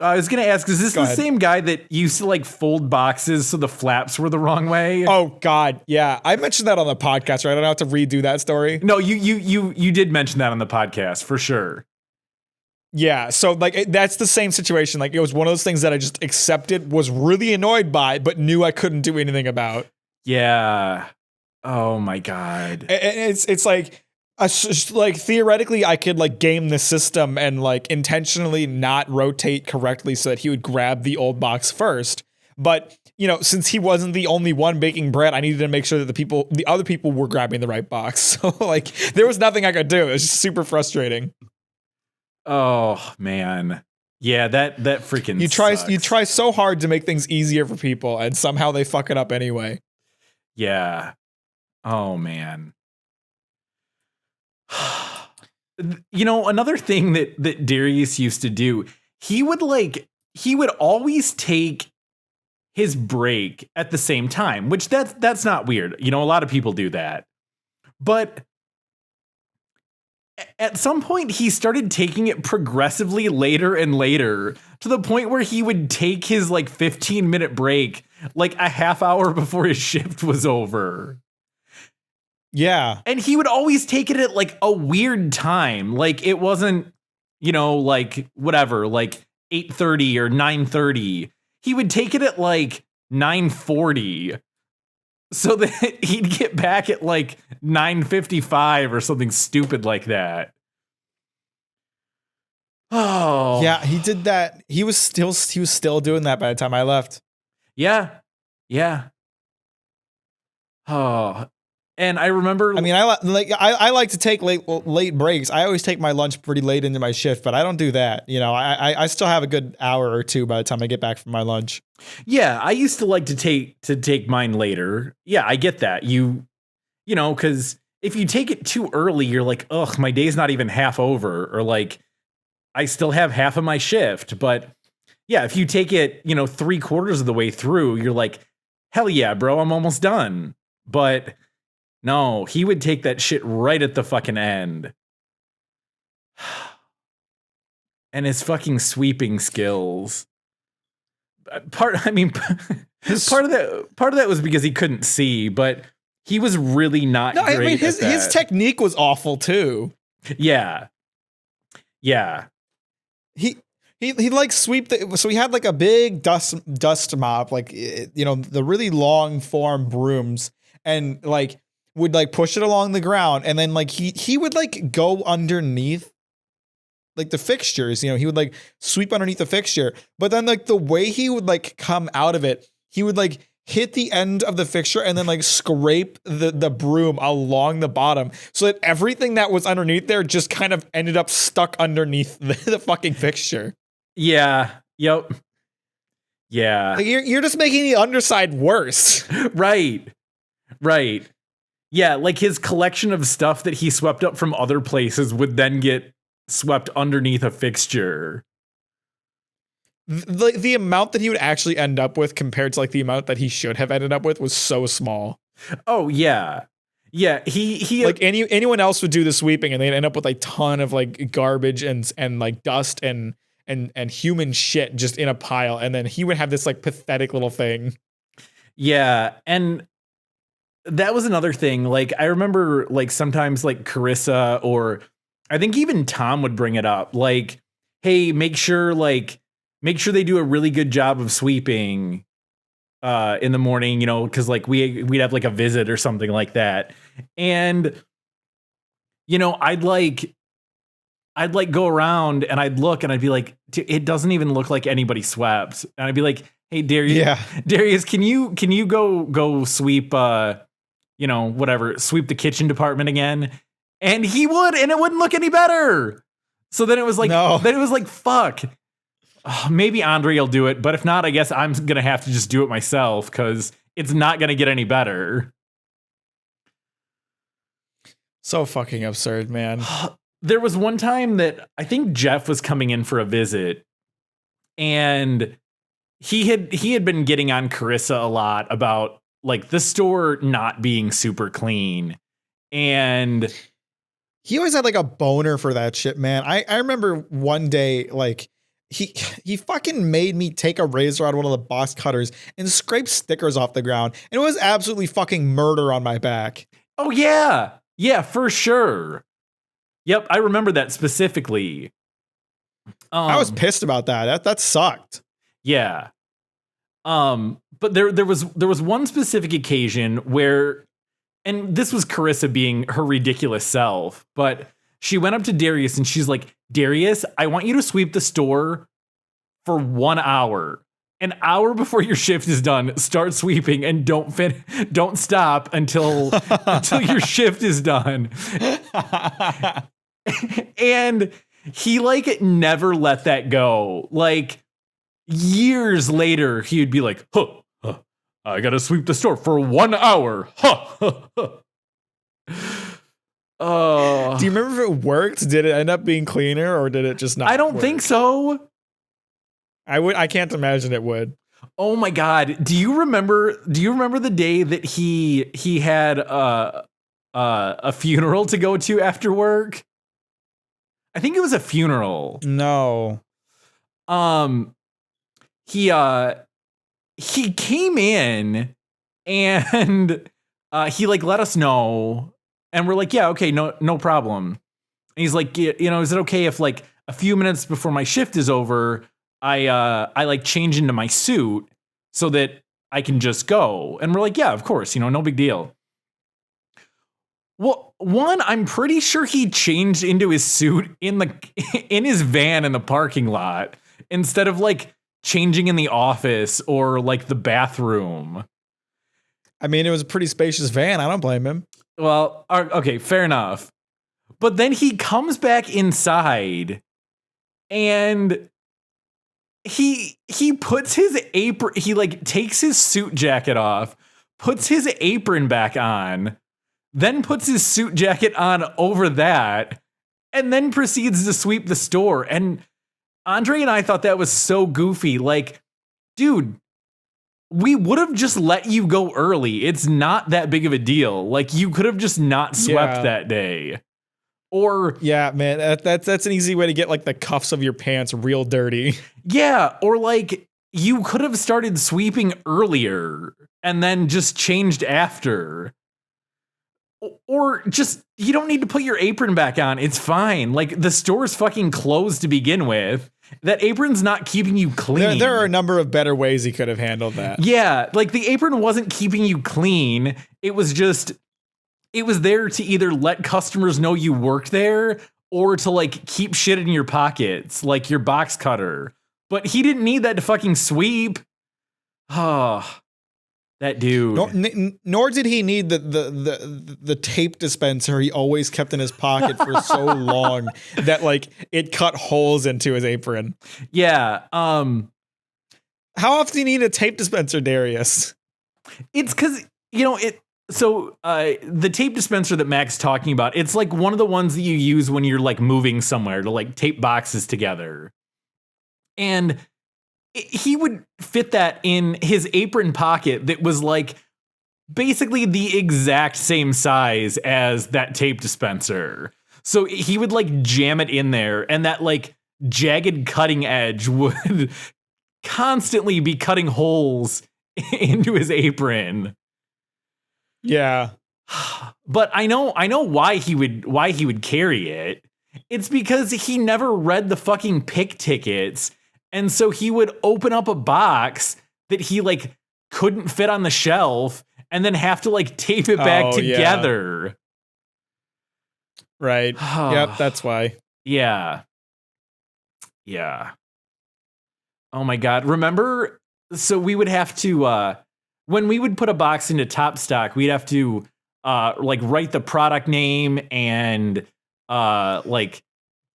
[SPEAKER 2] I was going to ask, is this
[SPEAKER 1] Go
[SPEAKER 2] the
[SPEAKER 1] ahead.
[SPEAKER 2] same guy that used to like fold boxes so the flaps were the wrong way?
[SPEAKER 1] Oh God, yeah. I mentioned that on the podcast, right? I don't have to redo that story.
[SPEAKER 2] No, you did mention that on the podcast for sure.
[SPEAKER 1] Yeah, so like that's the same situation. Like it was one of those things that I just accepted, was really annoyed by, but knew I couldn't do anything about.
[SPEAKER 2] Yeah. Oh my God.
[SPEAKER 1] And it's like like theoretically I could like game the system and like intentionally not rotate correctly so that he would grab the old box first. But you know, since he wasn't the only one baking bread, I needed to make sure that the other people were grabbing the right box. So like there was nothing I could do. It was just super frustrating.
[SPEAKER 2] Oh man. Yeah, that freaking
[SPEAKER 1] You
[SPEAKER 2] sucks.
[SPEAKER 1] try so hard to make things easier for people and somehow they fuck it up anyway.
[SPEAKER 2] Yeah. Oh man. You know, another thing that Darius used to do, he would always take his break at the same time, which that's not weird. You know, a lot of people do that. But at some point he started taking it progressively later and later to the point where he would take his like 15-minute break like a half hour before his shift was over.
[SPEAKER 1] Yeah.
[SPEAKER 2] And he would always take it at like a weird time. Like it wasn't, you know, like whatever, like 8:30 or 9:30. He would take it at like 9:40 so that he'd get back at like 9:55 or something stupid like that. Oh.
[SPEAKER 1] Yeah, he did that. He was still doing that by the time I left.
[SPEAKER 2] Yeah. Yeah. Oh. And I remember,
[SPEAKER 1] I mean, I like to take late breaks. I always take my lunch pretty late into my shift, but I don't do that. You know, I still have a good hour or two by the time I get back from my lunch.
[SPEAKER 2] yeah, I used to like to take mine later. Yeah, I get that. You know, because if you take it too early, you're like, ugh, my day's not even half over, or like I still have half of my shift. But yeah, if you take it, you know, 3/4 of the way through, you're like, hell yeah, bro, I'm almost done. But no, he would take that shit right at the fucking end. And his fucking sweeping skills. Part of that was because he couldn't see, but he was really not great.
[SPEAKER 1] I mean,
[SPEAKER 2] at that.
[SPEAKER 1] his technique was awful too.
[SPEAKER 2] Yeah. Yeah.
[SPEAKER 1] He like so he had like a big dust mop, like, you know, the really long form brooms, and like would like push it along the ground, and then like he would like go underneath like the fixtures, you know, he would like sweep underneath the fixture, but then like the way he would like come out of it, he would like hit the end of the fixture and then like scrape the broom along the bottom so that everything that was underneath there just kind of ended up stuck underneath the fucking fixture.
[SPEAKER 2] Yeah. Yep. Yeah.
[SPEAKER 1] Like you're just making the underside worse.
[SPEAKER 2] Right. Right. Yeah, like his collection of stuff that he swept up from other places would then get swept underneath a fixture.
[SPEAKER 1] The amount that he would actually end up with compared to like the amount that he should have ended up with was so small.
[SPEAKER 2] Oh yeah. Yeah, he
[SPEAKER 1] like anyone else would do the sweeping and they'd end up with a ton of like garbage and like dust and human shit just in a pile, and then he would have this like pathetic little thing.
[SPEAKER 2] Yeah, and that was another thing. Like I remember like sometimes like Carissa or I think even Tom would bring it up. Like, hey, make sure they do a really good job of sweeping in the morning, you know, because like we'd have like a visit or something like that. And you know, I'd like go around and I'd look and I'd be like, it doesn't even look like anybody swept. And I'd be like, hey, Darius, can you go sweep you know, whatever, sweep the kitchen department again? And he would, and it wouldn't look any better. So then it was like, fuck. Oh, maybe Andre will do it, but if not, I guess I'm gonna have to just do it myself because it's not gonna get any better.
[SPEAKER 1] So fucking absurd, man.
[SPEAKER 2] There was one time that I think Jeff was coming in for a visit, and he had been getting on Carissa a lot about like the store not being super clean, and
[SPEAKER 1] he always had like a boner for that shit, man. I remember one day, like he fucking made me take a razor out of one of the box cutters and scrape stickers off the ground. And it was absolutely fucking murder on my back.
[SPEAKER 2] Oh, yeah. Yeah, for sure. Yep, I remember that specifically.
[SPEAKER 1] I was pissed about that. That sucked.
[SPEAKER 2] Yeah. But there was one specific occasion where, and this was Carissa being her ridiculous self, but she went up to Darius and she's like, Darius, I want you to sweep the store for 1 hour. An hour before your shift is done, start sweeping and don't stop until your shift is done. And he like never let that go. Like years later, he'd be like, I gotta sweep the store for 1 hour. Oh.
[SPEAKER 1] Do you remember if it worked? Did it end up being cleaner or did it just not?
[SPEAKER 2] I don't
[SPEAKER 1] work?
[SPEAKER 2] think so.
[SPEAKER 1] I can't imagine it would.
[SPEAKER 2] Oh my God. Do you remember the day that he had a funeral to go to after work? I think it was a funeral.
[SPEAKER 1] No.
[SPEAKER 2] He came in and he like let us know and we're like, yeah, okay, no problem. And he's like, is it okay if like a few minutes before my shift is over, I like change into my suit so that I can just go? And we're like, yeah, of course, no big deal. Well, one, I'm pretty sure he changed into his suit in his van in the parking lot instead of like changing in the office or like the bathroom.
[SPEAKER 1] I mean, it was a pretty spacious van. I don't blame him.
[SPEAKER 2] Well, okay, fair enough. But then he comes back inside and he puts his apron, he like takes his suit jacket off, puts his apron back on, then puts his suit jacket on over that, and then proceeds to sweep the store. And Andre and I thought that was so goofy. Like, dude, we would have just let you go early. It's not that big of a deal. Like, you could have just not swept that day. Or
[SPEAKER 1] yeah, man, that's an easy way to get like the cuffs of your pants real dirty.
[SPEAKER 2] Yeah, or like you could have started sweeping earlier and then just changed after. Or just, you don't need to put your apron back on. It's fine. Like, the store's fucking closed to begin with. That apron's not keeping you clean.
[SPEAKER 1] There are a number of better ways he could have handled that.
[SPEAKER 2] Yeah, like the apron wasn't keeping you clean. It was there to either let customers know you worked there or to like keep shit in your pockets, like your box cutter. But he didn't need that to fucking sweep. Oh. That dude.
[SPEAKER 1] Nor did he need the tape dispenser he always kept in his pocket for so long that like it cut holes into his apron.
[SPEAKER 2] Yeah.
[SPEAKER 1] How often do you need a tape dispenser, Darius?
[SPEAKER 2] It's because the tape dispenser that Mack's talking about, it's like one of the ones that you use when you're like moving somewhere to like tape boxes together. And he would fit that in his apron pocket that was like basically the exact same size as that tape dispenser. So he would like jam it in there and that like jagged cutting edge would constantly be cutting holes into his apron.
[SPEAKER 1] Yeah.
[SPEAKER 2] But I know why he would carry it. It's because he never read the fucking pick tickets. And so he would open up a box that he like couldn't fit on the shelf and then have to like tape it back together.
[SPEAKER 1] Yeah. Right. Yep, that's why.
[SPEAKER 2] Yeah. Yeah. Oh my God. Remember? So we would have to, when we would put a box into Top Stock, we'd have to like write the product name and like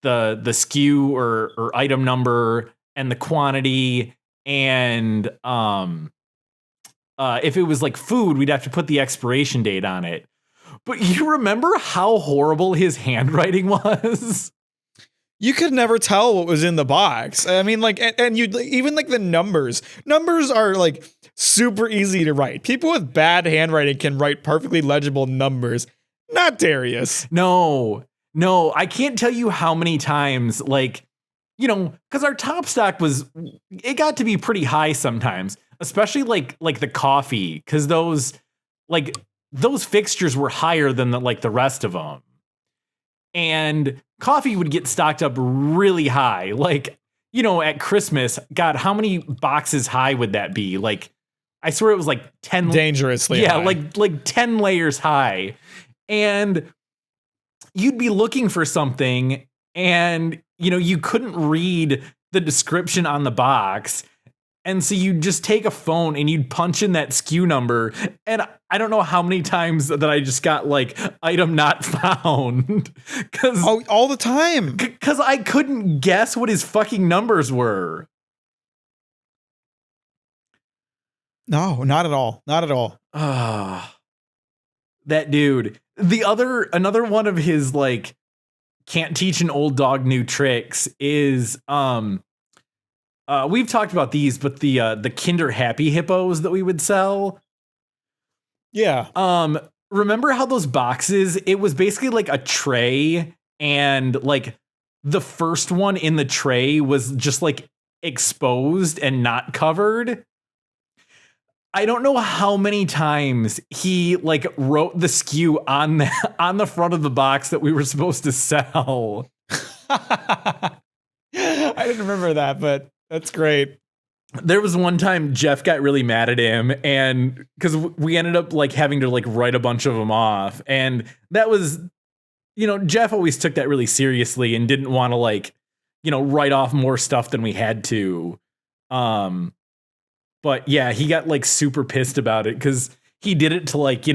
[SPEAKER 2] the SKU or item number and the quantity, and if it was like food, we'd have to put the expiration date on it. But you remember how horrible his handwriting was?
[SPEAKER 1] You could never tell what was in the box. I mean, like, and you even like the numbers. Numbers are like super easy to write. People with bad handwriting can write perfectly legible numbers. Not Darius.
[SPEAKER 2] No, I can't tell you how many times like because our top stock it got to be pretty high sometimes, especially like the coffee, because those fixtures were higher than the rest of them. And coffee would get stocked up really high. Like, at Christmas, God, how many boxes high would that be? Like, I swear it was like 10.
[SPEAKER 1] Dangerously high.
[SPEAKER 2] like 10 layers high. And you'd be looking for something and, you couldn't read the description on the box. And so you'd just take a phone and you'd punch in that SKU number. And I don't know how many times that I just got like item not found.
[SPEAKER 1] All the time.
[SPEAKER 2] Because I couldn't guess what his fucking numbers were.
[SPEAKER 1] No, not at all. Not at all.
[SPEAKER 2] That dude. Another one of his like can't teach an old dog new tricks is we've talked about these, but the Kinder Happy Hippos that we would sell.
[SPEAKER 1] Yeah.
[SPEAKER 2] Remember how those boxes, it was basically like a tray, and like the first one in the tray was just like exposed and not covered. I don't know how many times he like wrote the SKU on the front of the box that we were supposed to sell.
[SPEAKER 1] I didn't remember that, but that's great.
[SPEAKER 2] There was one time Jeff got really mad at him, and because we ended up like having to like write a bunch of them off, and that was, Jeff always took that really seriously and didn't want to like, write off more stuff than we had to. But yeah, he got like super pissed about it because he did it to like,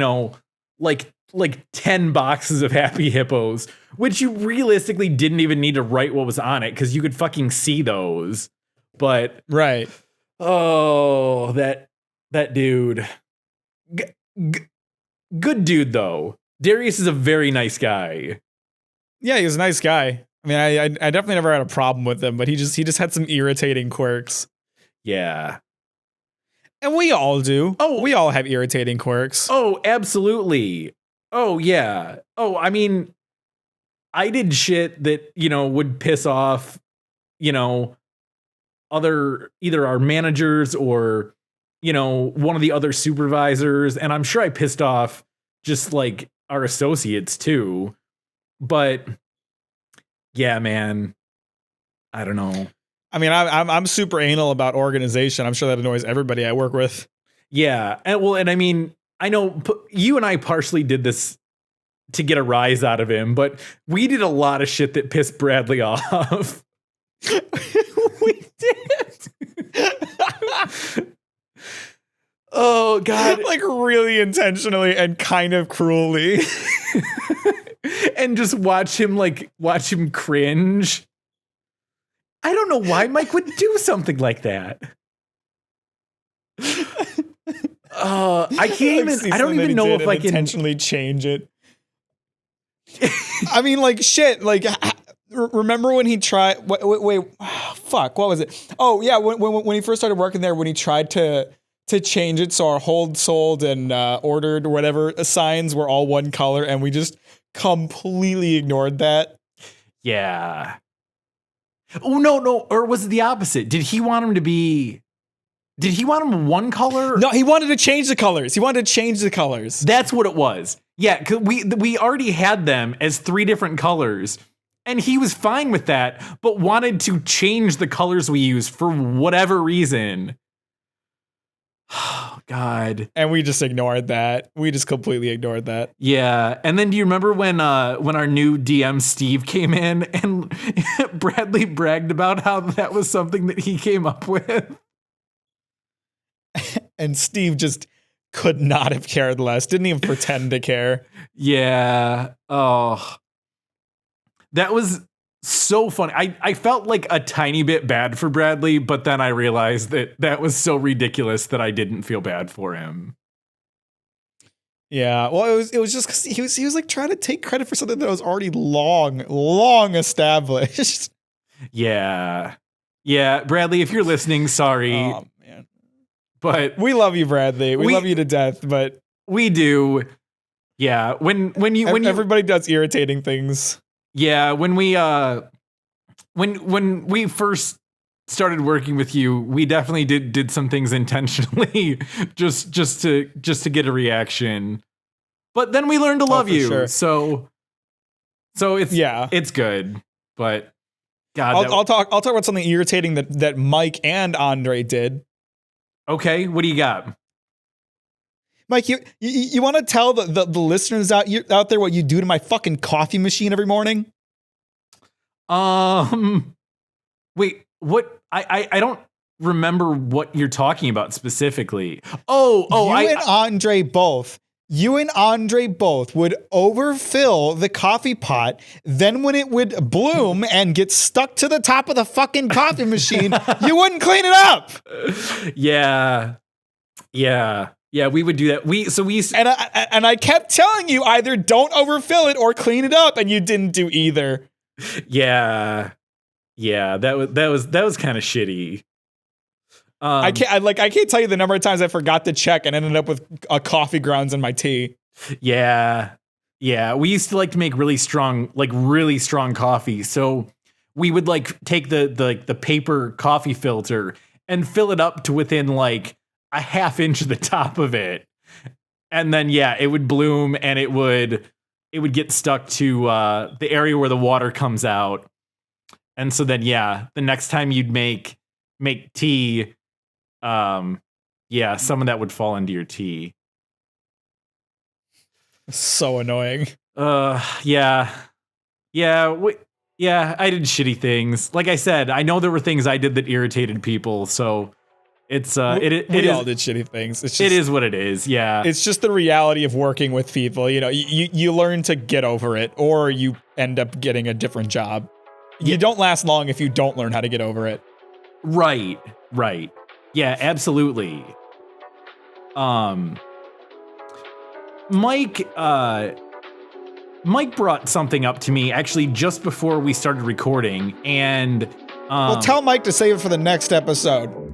[SPEAKER 2] like 10 boxes of Happy Hippos, which you realistically didn't even need to write what was on it because you could fucking see those. But
[SPEAKER 1] right.
[SPEAKER 2] Oh, that dude. Good dude, though. Darius is a very nice guy.
[SPEAKER 1] Yeah, he was a nice guy. I mean, I definitely never had a problem with him, but he just had some irritating quirks.
[SPEAKER 2] Yeah.
[SPEAKER 1] And we all do. Oh, we all have irritating quirks.
[SPEAKER 2] Oh, absolutely. Oh, yeah. Oh, I mean, I did shit that, would piss off, either our managers or, one of the other supervisors. And I'm sure I pissed off just like our associates too. But yeah, man, I don't know.
[SPEAKER 1] I mean, I'm super anal about organization. I'm sure that annoys everybody I work with.
[SPEAKER 2] Yeah. And I mean, I know you and I partially did this to get a rise out of him, but we did a lot of shit that pissed Bradley off.
[SPEAKER 1] We did.
[SPEAKER 2] Oh, God.
[SPEAKER 1] Like really intentionally and kind of cruelly.
[SPEAKER 2] And just watch him cringe. I don't know why Mike would do something like that. I can't even. I don't even know if I can
[SPEAKER 1] intentionally change it. I mean, like shit. Like, remember when he tried? Wait, fuck. What was it? Oh yeah, when he first started working there, when he tried to change it so our hold, sold, and ordered or whatever signs were all one color, and we just completely ignored that.
[SPEAKER 2] Yeah. Oh, no. Or was it the opposite? Did he want him one color?
[SPEAKER 1] No, he wanted to change the colors.
[SPEAKER 2] That's what it was. Yeah, 'cause we already had them as 3 different colors. And he was fine with that, but wanted to change the colors we use for whatever reason. Oh, God.
[SPEAKER 1] And we just ignored that. We just completely ignored that.
[SPEAKER 2] Yeah. And then do you remember when our new DM Steve came in and Bradley bragged about how that was something that he came up with?
[SPEAKER 1] And Steve just could not have cared less. Didn't even pretend to care.
[SPEAKER 2] Yeah. Oh. That was so funny. I felt like a tiny bit bad for Bradley, but then I realized that was so ridiculous that I didn't feel bad for him.
[SPEAKER 1] Yeah, well, it was just because he was like trying to take credit for something that was already long established.
[SPEAKER 2] Yeah, Bradley, if you're listening, sorry.
[SPEAKER 1] Oh man,
[SPEAKER 2] but
[SPEAKER 1] we love you, Bradley. We love you to death, but
[SPEAKER 2] we do. Yeah, when
[SPEAKER 1] everybody does irritating things.
[SPEAKER 2] Yeah, when we when we first started working with you, we definitely did some things intentionally just to get a reaction. But then we learned to love you.
[SPEAKER 1] Sure.
[SPEAKER 2] So it's good. But God,
[SPEAKER 1] I'll talk about something irritating that Mike and Andre did.
[SPEAKER 2] Okay, what do you got?
[SPEAKER 1] Mike, you want to tell the listeners out there what you do to my fucking coffee machine every morning?
[SPEAKER 2] Wait, what? I don't remember what you're talking about specifically. You and Andre both would overfill the coffee pot. Then when it would bloom and get stuck to the top of the fucking coffee machine, you wouldn't clean it up. Yeah, we would do that. And
[SPEAKER 1] I kept telling you either don't overfill it or clean it up, and you didn't do either.
[SPEAKER 2] Yeah, that was kind of shitty.
[SPEAKER 1] I can't tell you the number of times I forgot to check and ended up with coffee grounds in my tea.
[SPEAKER 2] Yeah. We used to like to make really strong coffee. So we would like take the paper coffee filter and fill it up to within like a half inch of the top of it, and then it would bloom and it would get stuck to the area where the water comes out, and so then the next time you'd make tea. Some of that would fall into your tea.
[SPEAKER 1] So annoying.
[SPEAKER 2] I did shitty things. Like I said, I know there were things I did that irritated people, so it's
[SPEAKER 1] we
[SPEAKER 2] it
[SPEAKER 1] all did shitty things. It's just,
[SPEAKER 2] it is what it is. Yeah.
[SPEAKER 1] It's just the reality of working with people. You know, you learn to get over it, or you end up getting a different job. You don't last long if you don't learn how to get over it.
[SPEAKER 2] Right. Yeah, absolutely. Mike brought something up to me actually just before we started recording, and
[SPEAKER 1] well, tell Mike to save it for the next episode.